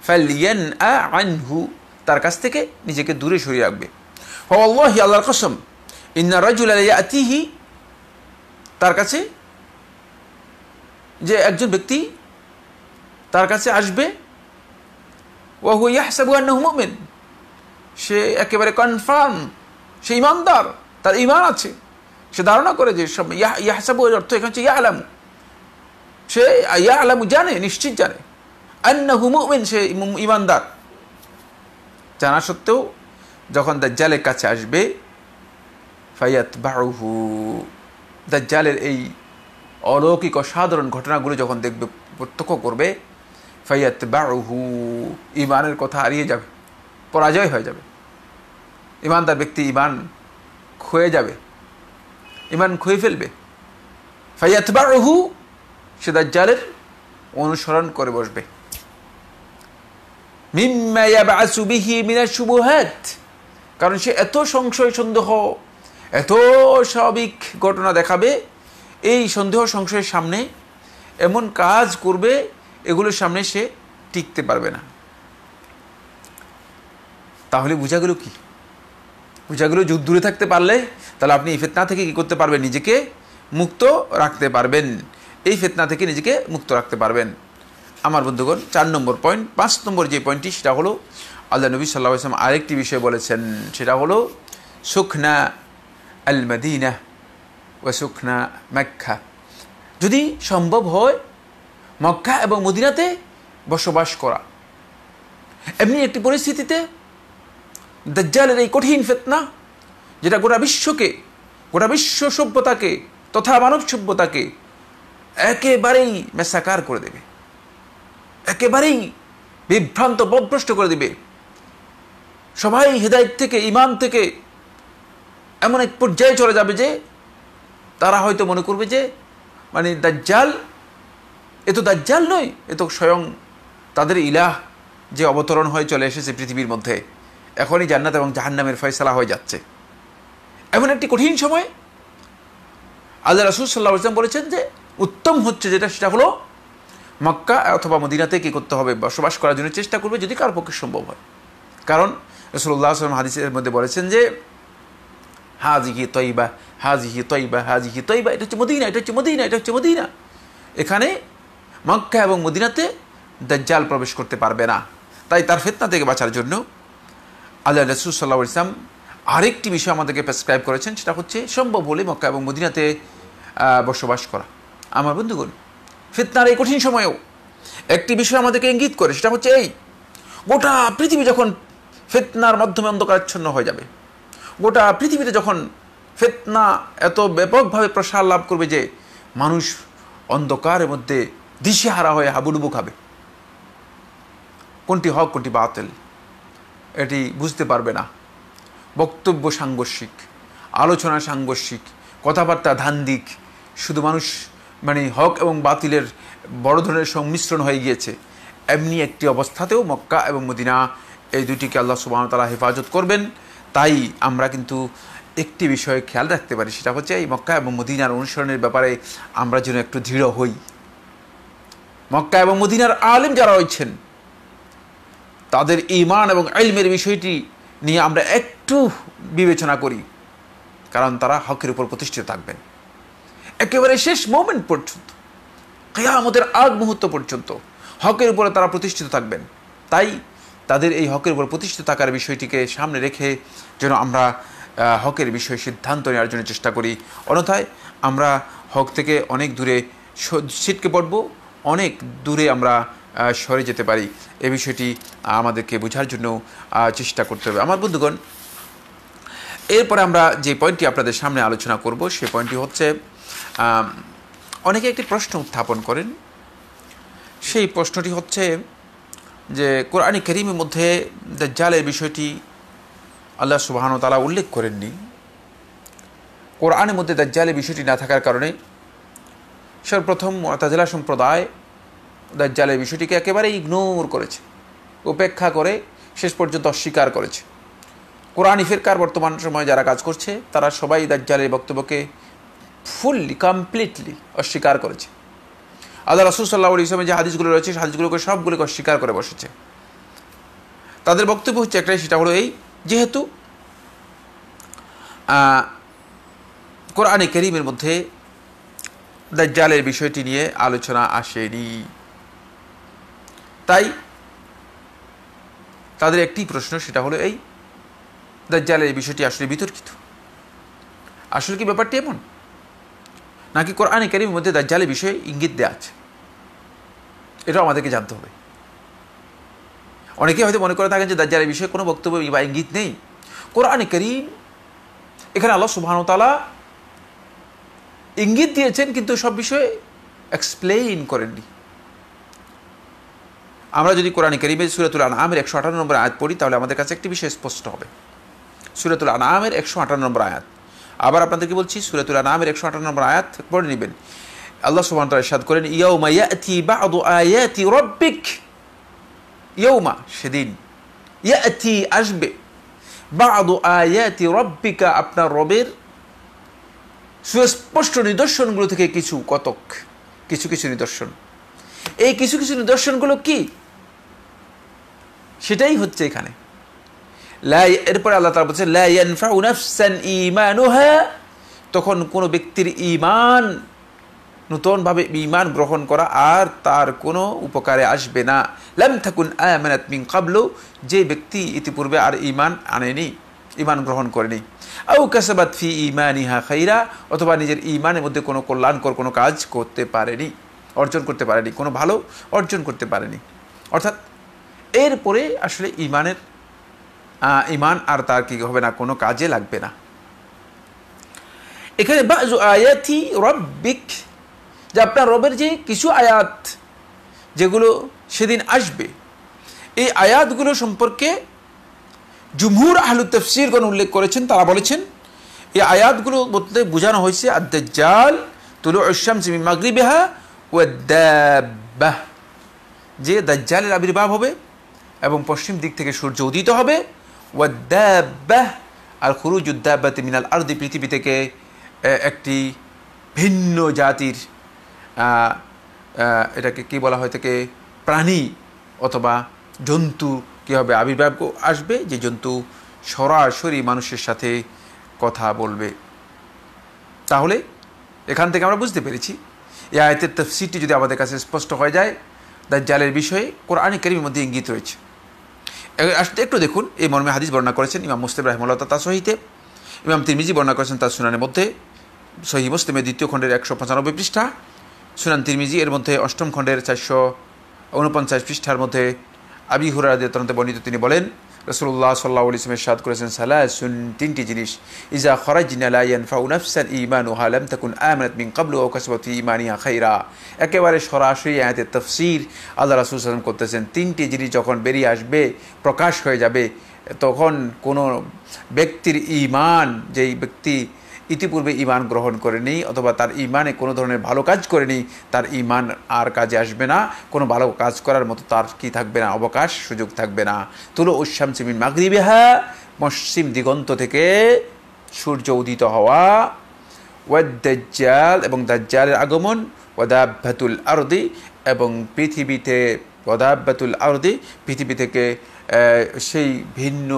ফালইয়ানআ আনহু, তার কাছ থেকে নিজেকে দূরে সরিয়ে রাখবে। ওয়াল্লাহি, আল্লাহর কসম, ইন্না রাজুলা ইয়াতিহি, তার কাছে যে একজন ব্যক্তি তার কাছে আসবে, ওয়া হুয়া ইয়াহসাবু আন্নাহু মুমিন, সে একেবারে কনফার্ম, সে ঈমানদার, তার ঈমান আছে, সে ধারণা করে যে সব ইয়াহসাবু এর অর্থ এখানে হচ্ছে ইয়ালামু, সে ইয়ালামু জানে, নিশ্চিত জানে, আন্নাহু মুমিন, সে ঈমানদার। জানা সত্ত্বেও যখন দাজ্জালের কাছে আসবে, ফায়াতবাউহু, দাজ্জালের এই অলৌকিক অসাধারণ ঘটনাগুলো যখন দেখবে, প্রত্যক্ষ করবে, ফায়াতবাউহু, ঈমানের কথা হারিয়ে যাবে, পরাজয় হয়ে যাবে। ঈমানদার ব্যক্তি ঈমান খুঁয়ে ফেলবে। ফায়াতবাউহু, সে দাজ্জালের অনুসরণ করে বসবে। মিম্মা ইয়াবআসু বিহি মিনাশ শুবুহাত, কারণ সে এত সংশয় সন্দেহ, এত স্বাভাবিক ঘটনা দেখাবে, এই সন্দেহ সংশয়ের সামনে এমন কাজ করবে, এগুলোর সামনে সে টিকতে পারবে না। তাহলে বোঝা গেল কি? যদি দূরে থাকতে পারলে তাহলে আপনি এই ফিতনা থেকে কি করতে পারবেন? নিজেকে মুক্ত রাখতে পারবেন, এই ফিতনা থেকে নিজেকে মুক্ত রাখতে পারবেন। আমার বন্ধুগণ, 4 নম্বর পয়েন্ট, 5 নম্বর যে পয়েন্টটি, সেটা হলো আল্লাহ নবী সাল্লাল্লাহু আলাইহি ওয়াসাল্লাম আরেকটি বিষয় বলেছেন, সেটা হলো সুকনা আল মদিনা ওয়া সুকনা মক্কা, যদি সম্ভব হয় মক্কা এবং মদিনাতে বসবাস করা। এমনি একটি পরিস্থিতিতে দাজ্জালের এই কঠিন ফিতনা, যেটা গোটা বিশ্বকে গোটা বিশ্ব সভ্যতাকে তথা মানব সভ্যতাকে একেবারেই মেসাকার করে দেবে, একেবারেই বিভ্রান্ত পথভ্রষ্ট করে দেবে। সবাই হেদায়েত থেকে, ঈমান থেকে এমন এক পর্যায়ে চলে যাবে যে তারা হয়তো মনে করবে যে মানে দাজ্জাল, এ তো দাজ্জাল নয়, এ তো স্বয়ং তাদের ইলাহ যে অবতরণ হয়ে চলে এসেছে পৃথিবীর মধ্যে, এখনই জান্নাত এবং জাহান্নামের ফয়সালা হয়ে যাচ্ছে। এমন একটি কঠিন সময় আল্লাহ রাসূল সাল্লাল্লাহু আলাইহি ওয়াসাল্লাম বলেছেন যে উত্তম হচ্ছে যেটা, সেটা হলো মক্কা অথবা মদিনাতে কী করতে হবে, বসবাস করার জন্য চেষ্টা করবে যদি কার পক্ষে সম্ভব হয়। কারণ রাসূলুল্লাহ সাল্লাল্লাহু আলাইহি ওয়াসাল্লাম হাদিসের মধ্যে বলেছেন যে হাজিহি তয়বা, হাজিহি তয়বা, হাজিহি তয়বা, এটা হচ্ছে মদিনা, এটা হচ্ছে মদিনা, এটা হচ্ছে মদিনা। এখানে মক্কা এবং মদিনাতে দাজ্জাল প্রবেশ করতে পারবে না। তাই তার ফিতনা থেকে বাঁচার জন্য আল্লাহ রাসূল সাল্লাল্লাহু আলাইহি ওয়াসাল্লাম আরেকটি বিষয় আমাদেরকে প্রেসক্রাইব করেছেন, সেটা হচ্ছে সম্ভব হলে মক্কা এবং মদিনাতে বসবাস করা। আমার বন্ধুগণ, ফিতনার এই কঠিন সময়েও একটি বিষয় আমাদেরকে ইঙ্গিত করে, সেটা হচ্ছে এই, গোটা পৃথিবী যখন ফিতনার মাধ্যমে অন্ধকারাচ্ছন্ন হয়ে যাবে, গোটা পৃথিবীতে যখন ফিতনা এত ব্যাপকভাবে প্রসার লাভ করবে যে মানুষ অন্ধকারের মধ্যে দিশেহারা হয়ে হাবুডুবু খাবে, কোনটি হক কোনটি বাতিল এটি বুঝতে পারবে না। বক্তব্য সাংঘর্ষিক, আলোচনা সাংঘর্ষিক, কথাবার্তা ধান্দিক, শুধু মানুষ মানে হক এবং বাতিলের বড় ধরনের সংমিশ্রণ হয়ে গিয়েছে। এমনি একটি অবস্থাতেও মক্কা এবং মদিনা এই দুটিকে আল্লাহ সুবহানাহু ওয়া তাআলা হেফাজত করবেন। তাই আমরা কিন্তু একটি বিষয়ে খেয়াল রাখতে পারি, সেটা হচ্ছে এই মক্কা এবং মদিনার অনুসরণের ব্যাপারে আমরা যেন একটু দৃঢ় হই। মক্কা এবং মদিনার আলেম যারা রয়েছেন তাদের ঈমান এবং ইলমের বিষয়টি নিয়ে আমরা একটু বিবেচনা করি, কারণ তারা হকের উপর প্রতিষ্ঠিত থাকবেন একেবারে শেষ মোমেন্ট পর্যন্ত, কিয়ামতের আগ মুহূর্ত পর্যন্ত হকের উপরে তারা প্রতিষ্ঠিত থাকবেন। তাই তাদের এই হকের উপর প্রতিষ্ঠিত থাকার বিষয়টিকে সামনে রেখে যেন আমরা হকের বিষয়ে সিদ্ধান্ত নেওয়ার জন্য চেষ্টা করি। অন্যথায় আমরা হক থেকে অনেক দূরে ছিটকে পড়ব, অনেক দূরে আমরা সরে যেতে পারি। এই বিষয়টি আমাদেরকে বোঝার জন্য চেষ্টা করতে হবে। আমার বন্ধুগণ, এরপরে আমরা যে পয়েন্টটি আপনাদের সামনে আলোচনা করব সেই পয়েন্টটি হচ্ছে, অনেকে একটি প্রশ্ন উত্থাপন করেন। সেই প্রশ্নটি হচ্ছে যে কোরআন কারীমের মধ্যে দাজ্জালের বিষয়টি আল্লাহ সুবহানাহু ওয়া তাআলা উল্লেখ করেননি। কোরআনের মধ্যে দাজ্জালের বিষয়টি না থাকার কারণে সর্বপ্রথম মুতাজিলা সম্প্রদায় দাজ্জালের বিষয়টিকে একেবারে ইগনোর করেছে, উপেক্ষা করে শেষ পর্যন্ত অস্বীকার করেছে। কোরআনী ফিরকার বর্তমান সময়ে যারা কাজ করছে তারা সবাই দাজ্জালের বক্তব্যকে ফুললি কমপ্লিটলি অস্বীকার করেছে। আল্লাহ রাসূল সাল্লাল্লাহু আলাইহি ওয়াসাল্লামের যে হাদিসগুলো রয়েছে হাদিসগুলোকে সবগুলোকে অস্বীকার করে বসেছে। তাদের বক্তব্য হচ্ছে একটাই, সেটা হলো এই, যেহেতু কোরআনে কারীমের মধ্যে দাজ্জালের বিষয়টি নিয়ে আলোচনা আসেনি, তাই তাদের একটি প্রশ্ন, সেটা হলো এই, দাজ্জালের এই বিষয়টি আসলে বিতর্কিত। আসলে কি ব্যাপারটি এমন, নাকি কোরআনে কারীমের মধ্যে দাজ্জালের বিষয়ে ইঙ্গিত দেওয়া আছে? এটাও আমাদেরকে জানতে হবে। অনেকে হয়তো মনে করে থাকেন যে দাজ্জালের বিষয়ে কোনো বক্তব্য বা ইঙ্গিত নেই। কোরআনে কারীম এখানে আল্লাহ সুবহানাহু ওয়া তাআলা ইঙ্গিত দিয়েছেন, কিন্তু সব বিষয়ে এক্সপ্লেইন করেননি। আমরা যদি কোরআনে কারীমের সূরাতুল আনআমের 158 নম্বর আয়াত পড়ি তাহলে আমাদের কাছে একটি বিষয় স্পষ্ট হবে। সূরাতুল আনআমের 158 নম্বর আয়াত, আবার আপনাদেরকে বলছি, সূরাতুল আনআমের 158 নম্বর আয়াত পড়ে নেবেন। আল্লাহ সুবহানাহু ওয়া তাআলা ইরশাদ করেন, ইয়াউমা ইয়াতি বা'দু আয়াতি রাব্বিক, ইয়াউমা সেদিন, ইয়াতি আসবে, বা'দু আয়াতি রাব্বিকা আপনার রবের সুস্পষ্ট নিদর্শনগুলো থেকে কিছু কতক, কিছু কিছু নিদর্শন। এই কিছু কিছু নিদর্শনগুলো কি, সেটাই হচ্ছে এখানে। এরপরে আল্লাহ তাআলা বলছেন, লা ইয়ানফাউ নাফসান ঈমানুহা, তখন কোনো ব্যক্তির ঈমান, নতুনভাবে ঈমান গ্রহণ করা আর তার কোনো উপকারে আসবে না। লাম তাকুন আমানাত মিন ক্বাবলু, যে ব্যক্তি ইতিপূর্বে আর ঈমান আনেনি, ঈমান গ্রহণ করেনি। আও কাসাবাত ফি ঈমানিহা খাইরা, অথবা নিজের ঈমানের মধ্যে কোনো কল্যাণকর কোনো কাজ করতে পারেনি, অর্জন করতে পারেনি, কোনো ভালো অর্জন করতে পারেনি। অর্থাৎ এরপরে আসলে ঈমান আর তার কি হবে না, কোনো কাজে লাগবে না। এখানে বাযু আয়াতি রাব্বিক, যে আপনার রবের যে কিছু আয়াত যেগুলো সেদিন আসবে, এই আয়াতগুলো সম্পর্কে জুমহুর আহলুত তাফসীরগণ উল্লেখ করেছেন। তারা বলেছেন এই আয়াতগুলো বলতে বোঝানো হয়েছে আদ-দাজ্জাল তুলুউশ শামসি মিন মাগরিবিহা ওয়াদ-দাব্বাহ, যে দাজ্জালের আবির্ভাব হবে এবং পশ্চিম দিক থেকে সূর্য উদিত হবে, ওয়াদ-দাব্বাহ আর খুরুজুদ দাব্বাতি মিনাল আরদি, পৃথিবী থেকে একটি ভিন্ন জাতির এটাকে কি বলা হয় থেকে প্রাণী অথবা জন্তু কীভাবে আবির্ভাব আসবে, যে জন্তু সরাসরি মানুষের সাথে কথা বলবে। তাহলে এখান থেকে আমরা বুঝতে পেরেছি এই আয়াতের তাফসীরটি যদি আমাদের কাছে স্পষ্ট হয়ে যায়, দাজ্জালের বিষয়ে কোরআনে কারীমের মধ্যে ইঙ্গিত রয়েছে। একটু দেখুন, এই মর্মে হাদিস বর্ণনা করেছেন ইমাম মুসলিম রাহিমাহুল্লাহ তার সহিতে, ইমাম তিরমিজি বর্ণনা করেছেন তার সুনানের মধ্যে, সহিহ মুসলিমের 2য় খণ্ডের 195 পৃষ্ঠা, সুনান তিরমিজি এর মধ্যে 8ম খণ্ডের 449 পৃষ্ঠার মধ্যে আবি হুরায়রা রাদিয়াল্লাহু আনহু বর্ণিত, তিনি বলেন রাসূলুল্লাহ সাল্লাল্লাহু আলাইহি ওয়াসাল্লাম ইরশাদ করেছেন, সালাসুন, 3টি জিনিস, ইজা খরাজনা লা ইয়ানফাউ নাফসান ঈমানুহা লাম তাকুন আমানাত মিন ক্বাবলু আও কাসাবাত ফি ঈমানিহা খায়রা। একেবারে সরাসরি আয়াতের তাফসীর আল্লাহ রাসূল সাল্লাল্লাহু আলাইহি ওয়াসাল্লাম করতেছেন, 3টি জিনিস যখন বেরিয়ে আসবে, প্রকাশ হয়ে যাবে, তখন কোনো ব্যক্তির ঈমান, যেই ব্যক্তি ইতিপূর্বে ঈমান গ্রহণ করেনি অথবা তার ঈমানে কোনো ধরনের ভালো কাজ করেনি, তার ঈমান আর কাজে আসবে না, কোনো ভালো কাজ করার মতো তার কি থাকবে না, অবকাশ সুযোগ থাকবে না। তুলুউশ শামসি মিন মাগরিবিহা, পশ্চিম দিগন্ত থেকে সূর্য উদিত হওয়া, ওয়াদ-দাজ্জাল এবং দাজ্জালের আগমন, ওয়াদাব্বাতুল আরদি এবং পৃথিবীতে, ওয়াদাব্বাতুল আরদি পৃথিবী থেকে সেই ভিন্ন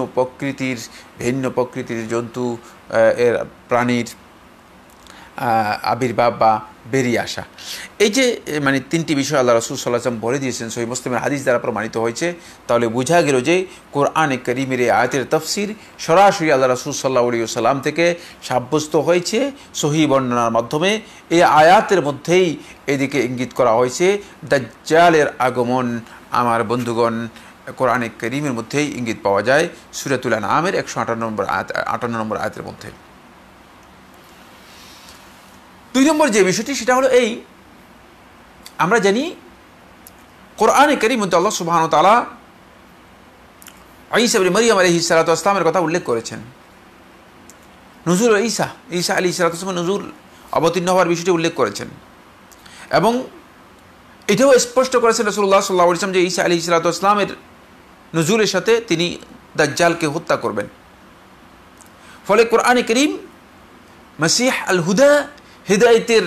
প্রকৃতির জন্তু এর প্রাণীর আবির্ভাব বা বেরিয়ে আসা। এই যে মানে 3টি বিষয় আল্লাহ রাসূল সাল্লাল্লাহু আলাইহি ওয়াসাল্লাম বলে দিয়েছেন, সহিহ মুসলিমের হাদিস দ্বারা প্রমাণিত হয়েছে। তাহলে বোঝা গেল যে কোরআনে কারীমের এই আয়াতের তাফসীর সরাসরি আল্লাহ রাসূল সাল্লাল্লাহু আলাইহি ওয়াসাল্লাম থেকে সাব্যস্ত হয়েছে সহিহ বর্ণনার মাধ্যমে। এই আয়াতের মধ্যেই এদিকে ইঙ্গিত করা হয়েছে দাজ্জালের আগমন। আমার বন্ধুগণ, কোরআনে কারীমের মধ্যেই ইঙ্গিত পাওয়া যায় সূরাতুল আনআমের 158 নম্বর আয়াতের মধ্যে। 2 নম্বর যে বিষয়টি সেটা হলো এই, আমরা জানি কোরআনে কারীমের মধ্যে আল্লাহ সুবহানাহু ওয়া তাআলা ঈসা ইবনে মারইয়াম আলাইহিস সালাতু ওয়াস সালামের কথা উল্লেখ করেছেন। নুজুল ঈসা আলাইহিস সালাতু ওয়াস সালাম নজুল অবতীর্ণ হওয়ার বিষয়টি উল্লেখ করেছেন এবং এটাও স্পষ্ট করেছেন রাসূলুল্লাহ সাল্লাল্লাহু আলাইহি ওয়াসাল্লাম যে ঈসা আলাইহিস সালাতু ওয়াস সালামের নজুলের সাথে তিনি দাজ্জালকে হত্যা করবেন। ফলে কোরআনে কারীম মসিহ আল হুদা, হিদায়াতের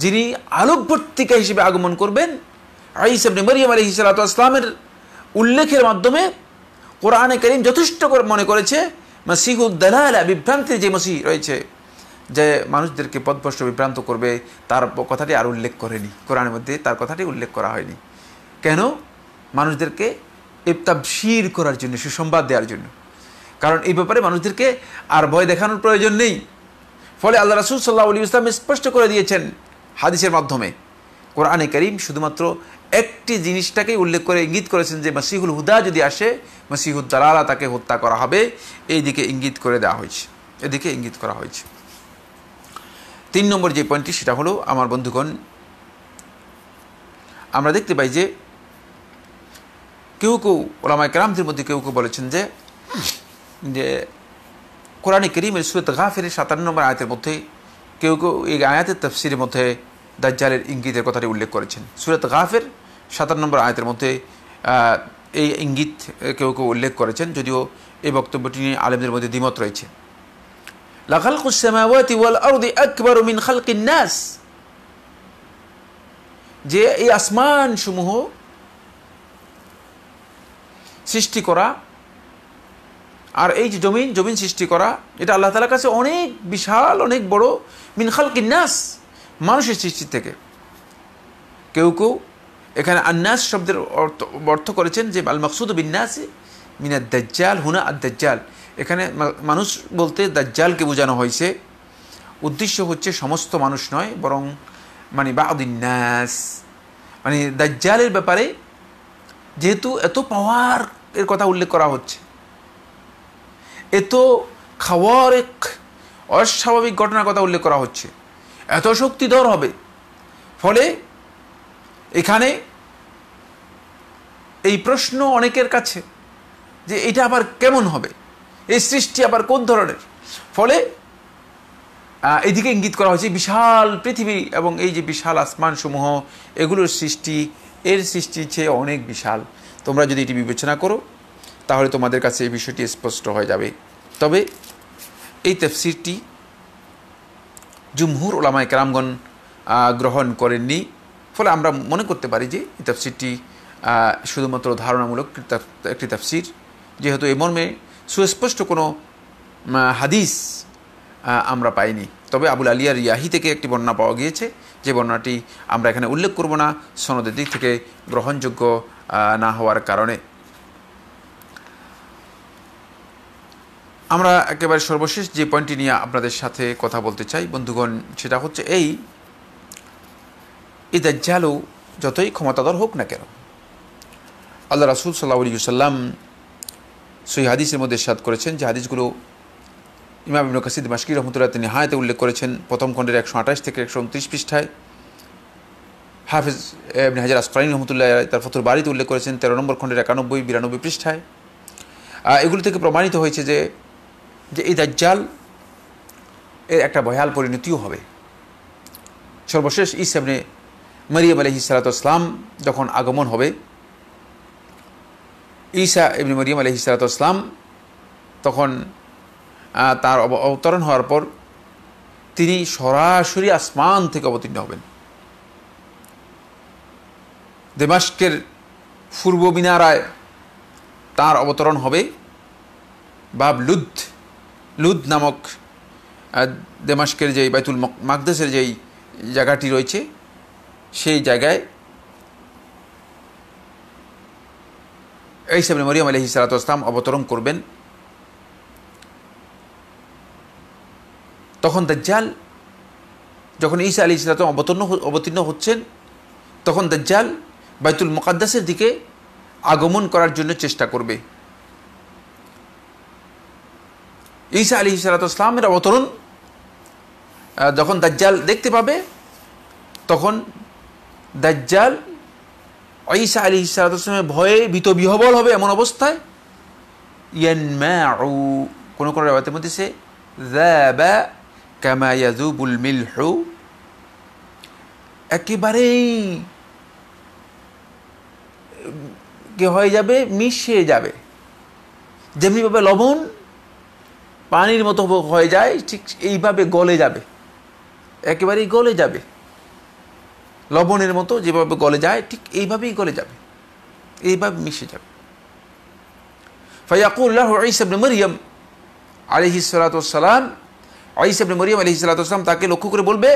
যিনি আলোকবর্তিকা হিসেবে আগমন করবেন, ঈসা ইবনে মারইয়াম আলাইহিস সালাতু ওয়াস সালামের উল্লেখের মাধ্যমে কোরআনে কারীম যথেষ্ট মনে করেছে মসিহুদ দালালা, বিভ্রান্তির যে মসিহ রয়েছে, যে মানুষদেরকে পথভ্রষ্ট বিভ্রান্ত করবে, তার কথাটি আর উল্লেখ করেনি কোরআনের মধ্যে, তার কথাটি উল্লেখ করা হয়নি। কেন? মানুষদেরকে তাবশীর করার জন্য, সুসংবাদ দেওয়ার জন্য। কারণ এই ব্যাপারে মানুষদেরকে আর ভয় দেখানোর প্রয়োজন নেই। ফলে আল্লাহ রাসূল সাল্লাল্লাহু আলাইহি ওয়াসাল্লাম স্পষ্ট করে দিয়েছেন হাদিসের মাধ্যমে। কোরআনে কারীম শুধুমাত্র একটি জিনিসটাকেই উল্লেখ করে ইঙ্গিত করেছেন যে মসিহুল হুদা যদি আসে, মসিহুদ দালালা তাকে হত্যা করা হবে, এই দিকে ইঙ্গিত করে দেওয়া হয়েছে, এদিকে ইঙ্গিত করা হয়েছে। 3 নম্বর যে পয়েন্টটি সেটা হলো, আমার বন্ধুগণ, আমরা দেখতে পাই যে কেউ উলামায়ে কেরামদের মধ্যে কেউ বলেছেন যে কোরআনে কারীমের সূরা গাফিরের 57 নম্বর আয়াতের মধ্যে কেউ এই আয়াতের তাফসীরের মধ্যে দাজ্জালের ইঙ্গিতের কথাটি উল্লেখ করেছেন। সূরা গাফির 57 নম্বর আয়াতের মধ্যে এই ইঙ্গিত কেউ উল্লেখ করেছেন, যদিও এই বক্তব্যটি নিয়ে আলেমদের মধ্যে দ্বিমত রয়েছে। লাখালকুস সামাওয়াতি ওয়াল আরদি আকবারু মিন খালকিন নাস, যে এই আসমান সমূহ সৃষ্টি করা আর এই যে জমিন সৃষ্টি করা, এটা আল্লাহ তাআলার কাছে অনেক বিশাল, অনেক বড়। মিন খালকিন নাস, মানুষের সৃষ্টি থেকে। কেউ এখানে আন্নাস শব্দের অর্থ করেছেন যে আল মাকসুদ বিন নাস মিনাদ দাজ্জাল হুনা আদ দাজ্জাল, এখানে মানুষ বলতে দাজ্জালকে বোঝানো হয়েছে। উদ্দেশ্য হচ্ছে সমস্ত মানুষ নয়, বরং মানে বাউদিন নাস, মানে দাজ্জালের ব্যাপারে যেহেতু এত পাওয়ার এর কথা উল্লেখ করা হচ্ছে, এত খাওয়ারেক অস্বাভাবিক ঘটনার কথা উল্লেখ করা হচ্ছে, এত শক্তিধর হবে। ফলে এখানে এই প্রশ্ন অনেকের কাছে যে এটা আবার কেমন হবে, এই সৃষ্টি আবার কোন ধরনের। ফলে এদিকে ইঙ্গিত করা হয়েছে বিশাল পৃথিবী এবং এই যে বিশাল আসমান সমূহ, এগুলোর সৃষ্টি এর সৃষ্টির চেয়ে অনেক বিশাল। তোমরা যদি এটি বিবেচনা করো তাহলে তোমাদের কাছে এই বিষয়টি স্পষ্ট হয়ে যাবে। তবে এই তাফসীরটি জুমহুর উলামায়ে কেরামগণ গ্রহণ করেননি। ফলে আমরা মনে করতে পারি যে এই তাফসীরটি শুধুমাত্র ধারণামূলক একটি তাফসীর, যেহেতু এই মর্মে সুস্পষ্ট কোনো হাদিস আমরা পাইনি। তবে আবুল আলিয়া রিয়াহি থেকে একটি বর্ণনা পাওয়া গিয়েছে, যে বর্ণনাটি আমরা এখানে উল্লেখ করব না সনদের দিক থেকে গ্রহণযোগ্য না হওয়ার কারণে। আমরা একেবারে সর্বশেষ যে পয়েন্টটি নিয়ে আপনাদের সাথে কথা বলতে চাই বন্ধুগণ, সেটা হচ্ছে এই দাজ্জালও যতই ক্ষমতাধর হোক না কেন, আল্লাহ রাসূল সাল্লাল্লাহু আলাইহি ওয়াসাল্লাম সহিহ হাদিসের মধ্যে ইরশাদ করেছেন, যে হাদিসগুলো ইমাম ইবনে কাসির দিমাশকি রাহমাতুল্লাহ তিনি নিহায়াতে উল্লেখ করেছেন প্রথম খণ্ডের 128 থেকে 129 পৃষ্ঠায়। হাফেজ ইবনে হাজার আসকালানী রাহমাতুল্লাহ তার ফাতুল বারীতে উল্লেখ করেছেন 13 নম্বর খণ্ডের 91-92 পৃষ্ঠায়। এগুলো থেকে প্রমাণিত হয়েছে যে এই দাজ্জাল এর একটা ভয়াল পরিণতিও হবে। সর্বশেষ ঈসা ইবনে মরিয়ম আলাইহিস সালাতু ওয়াস সালাম যখন আগমন হবে, ঈসা ইবনে মরিয়ম আলাইহিস সালাতু ওয়াস সালাম তখন তার অবতরণ হওয়ার পর তিনি সরাসরি আসমান থেকে অবতীর্ণ হবেন। দামেস্কের পূর্ব মিনারায় তার অবতরণ হবে। বাব লুদ নামক দামেস্কের যেই বাইতুল মাকদেসের যেই জায়গাটি রয়েছে, সেই জায়গায় ঈসা ইবনে মরিয়ম আলাইহিস সালাতু ওয়াস সালাম অবতরণ করবেন। তখন দাজ্জাল যখন ঈসা আলাইহিস সালাম অবতীর্ণ হচ্ছেন, তখন দাজ্জাল বাইতুল মুকাদ্দাসের দিকে আগমন করার জন্য চেষ্টা করবে। ঈসা আলাইহিস সালামের অবতরণ যখন দাজ্জাল দেখতে পাবে, তখন দাজ্জাল ঈসা আলাইহিস সালামের ভয়ে ভীত-বিহ্বল হবে। এমন অবস্থায় ইয়ানমাউ, কোন কোন রাওয়ায়াতের মধ্যে সে যাবা কামা ইয়াযুবুল মিলহু, একেবারেই হয়ে যাবে, মিশে যাবে। যেমনিভাবে লবণ পানির মতো হয়ে যায়, ঠিক এইভাবে গলে যাবে, একেবারেই গলে যাবে। লবণের মতো যেভাবে গলে যায়, ঠিক এইভাবেই গলে যাবে, এইভাবে মিশে যাবে। ফায়াকুল লাহু ঈসা ইবনে মরিয়ম আলাইহিস সালাতু ওয়াস সালাম, ঈসা ইবনে মরিয়ম আলাইহিস সালাতু ওয়াস সালাম তাকে লক্ষ্য করে বলবে,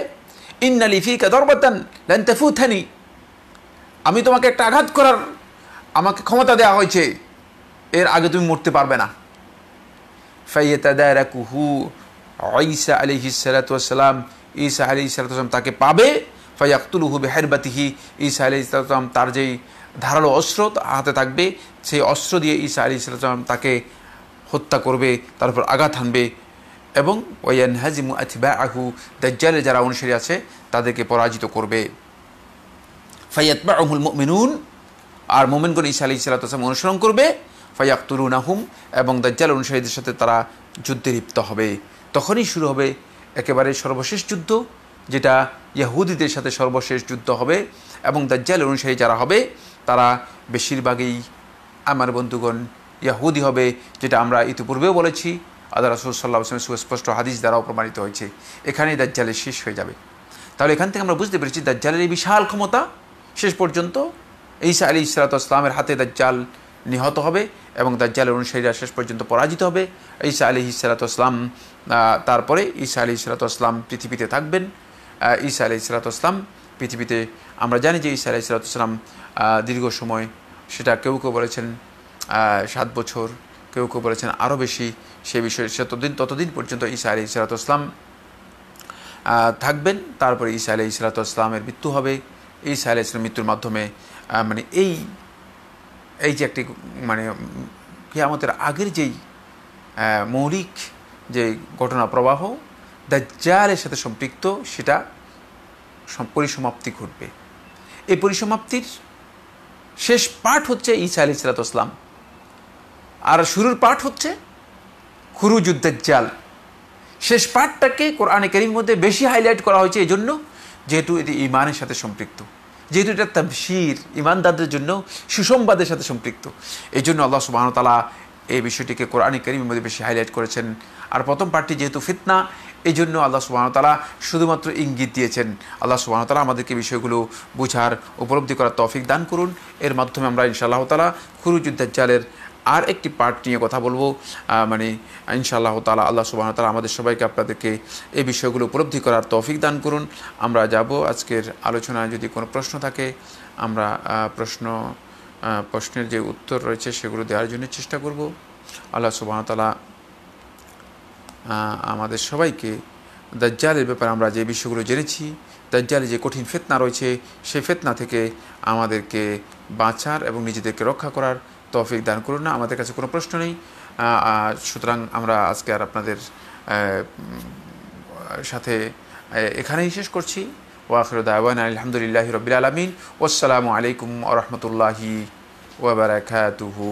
ইন্না লি ফিকা দারবাতান লান তাফুতানি, আমি তোমাকে একটা আঘাত করার আমাকে ক্ষমতা দেওয়া হয়েছে, এর আগে তুমি মরতে পারবে না। ফায়াতাদারাকুহু ঈসা আলাইহিস সালাতু ওয়াস সালাম, ঈসা আলাইহিস সালাতু ওয়াস সালাম তাকে পাবে। ফায়াকতুলুহু বিহিরবাতিহি, ঈসা আলাইহিস সালাতু ওয়াস সালাম তার যেই ধারালো অস্ত্র হাতে থাকবে, সেই অস্ত্র দিয়ে ঈসা আলাইহিস সালাতু ওয়াস সালাম তাকে হত্যা করবে, তার উপর আঘাত হানবে। এবং ওয়ানহাজিমু আতবাআহু, দাজ্জালের যারা অনুসারী আছে তাদেরকে পরাজিত করবে। ফায়াতবাউহুল মুমিনুন, আর মুমিনগণ ঈসা আলাইহিস সালাতু ওয়াস সালাম অনুসরণ করবে। ফায়াকতুলুনাহুম, এবং দাজ্জাল অনুসারীদের সাথে তারা যুদ্ধে লিপ্ত হবে। তখনই শুরু হবে একেবারে সর্বশেষ যুদ্ধ, যেটা ইহুদিদের সাথে সর্বশেষ যুদ্ধ হবে। এবং দাজ্জাল অনুসারী যারা হবে তারা বেশিরভাগই আমার বন্ধুগণ ইহুদি হবে, যেটা আমরা ইতিপূর্বেও বলেছি, আল্লাহ রাসূল সাল্লাল্লাহু আলাইহি ওয়াসাল্লামের সুস্পষ্ট হাদিস দ্বারাও প্রমাণিত হয়েছে। এখানেই দাজ্জালের শেষ হয়ে যাবে। তাহলে এখান থেকে আমরা বুঝতে পেরেছি দাজ্জালের এই বিশাল ক্ষমতা, শেষ পর্যন্ত ঈসা আলাইহিস সালাতু ওয়াস সালামের হাতে দাজ্জাল নিহত হবে এবং দাজ্জালের অনুসারীরা শেষ পর্যন্ত পরাজিত হবে। ঈসা আলাইহিস সালাতু ওয়াস সালাম তারপরে ঈসা আলাইহিস সালাতু ওয়াস সালাম পৃথিবীতে থাকবেন। ঈসা আলাইহিস সালাতু ওয়াস সালাম পৃথিবীতে, আমরা জানি যে ঈসা আলাইহিস সালাতু ওয়াস সালাম দীর্ঘ সময়, সেটা কেউ কেউ বলেছেন 7 বছর, কেউ কেউ বলেছেন আরও বেশি, সে বিষয়ে ততদিন পর্যন্ত ঈসা আলাইহিস সালাতু ওয়াস সালাম থাকবেন। তারপরে ঈসা আলাইহিস সালাতু ওয়াস সালামের মৃত্যু হবে। ঈসা আলাইহিস সালামের মৃত্যুর মাধ্যমে মানে এই যে একটি মানে কিয়ামতের আগের যেই মৌলিক যে ঘটনা প্রবাহ, দাজ্জালের সাথে সম্পৃক্ত সেটা পরিসমাপ্তি ঘটবে। এই পরিসমাপ্তির শেষ পাঠ হচ্ছে ঈসা আলাইহিস সালাতু ওয়াস সালাম, আর শুরুর পাঠ হচ্ছে খুরুজুদ দাজ্জাল। শেষ পাঠটাকে কোরআনে কারীমের মধ্যে বেশি হাইলাইট করা হয়েছে এই জন্য, যেহেতু এটি ঈমানের সাথে সম্পৃক্ত, যেহেতু এটা তাবশীর, ঈমানদারদের জন্য সুসংবাদের সাথে সম্পৃক্ত। এই জন্য আল্লাহ সুবহানাহু ওয়া তাআলা এই বিষয়টিকে কোরআনে কারীমের মধ্যে বেশি হাইলাইট করেছেন। আর প্রথম পাঠটি যেহেতু ফিতনা, এই জন্য আল্লাহ সুবহানাহু ওয়া তাআলা শুধুমাত্র ইঙ্গিত দিয়েছেন। আল্লাহ সুবহানাহু ওয়া তাআলা আমাদেরকে বিষয়গুলো বুঝার, উপলব্ধি করার তৌফিক দান করুন। এর মাধ্যমে আমরা ইনশাআল্লাহ তাআলা খুরুজুদ দাজ্জালের আর একটি পার্ট নিয়ে কথা বলবো, মানে ইনশাআল্লাহ তাআলা। আল্লাহ সুবহানাহু ওয়া তাআলা আমাদের সবাইকে, আপনাদেরকে এই বিষয়গুলো উপলব্ধি করার তৌফিক দান করুন। আমরা যাব আজকের আলোচনায়। যদি কোনো প্রশ্ন থাকে আমরা প্রশ্নের যে উত্তর রয়েছে সেগুলো দেওয়ার জন্য চেষ্টা করব। আল্লাহ সুবহানাহু ওয়া তাআলা আমাদের সবাইকে দাজ্জালের ব্যাপারে আমরা যে বিষয়গুলো জেনেছি, দাজ্জালে যে কঠিন ফিতনা রয়েছে, সেই ফিতনা থেকে আমাদেরকে বাঁচার এবং নিজেদেরকে রক্ষা করার তৌফিক দান করুন। না, আমাদের কাছে কোনো প্রশ্ন নেই, সুতরাং আমরা আজকে আর আপনাদের সাথে এখানেই শেষ করছি। ওয়া আখিরু দাওয়ানা আলহামদুলিল্লাহি রাব্বিল আলামিন। ওয়াসসালামু আলাইকুম ওয়া রাহমাতুল্লাহি ওয়া বারাকাতুহু।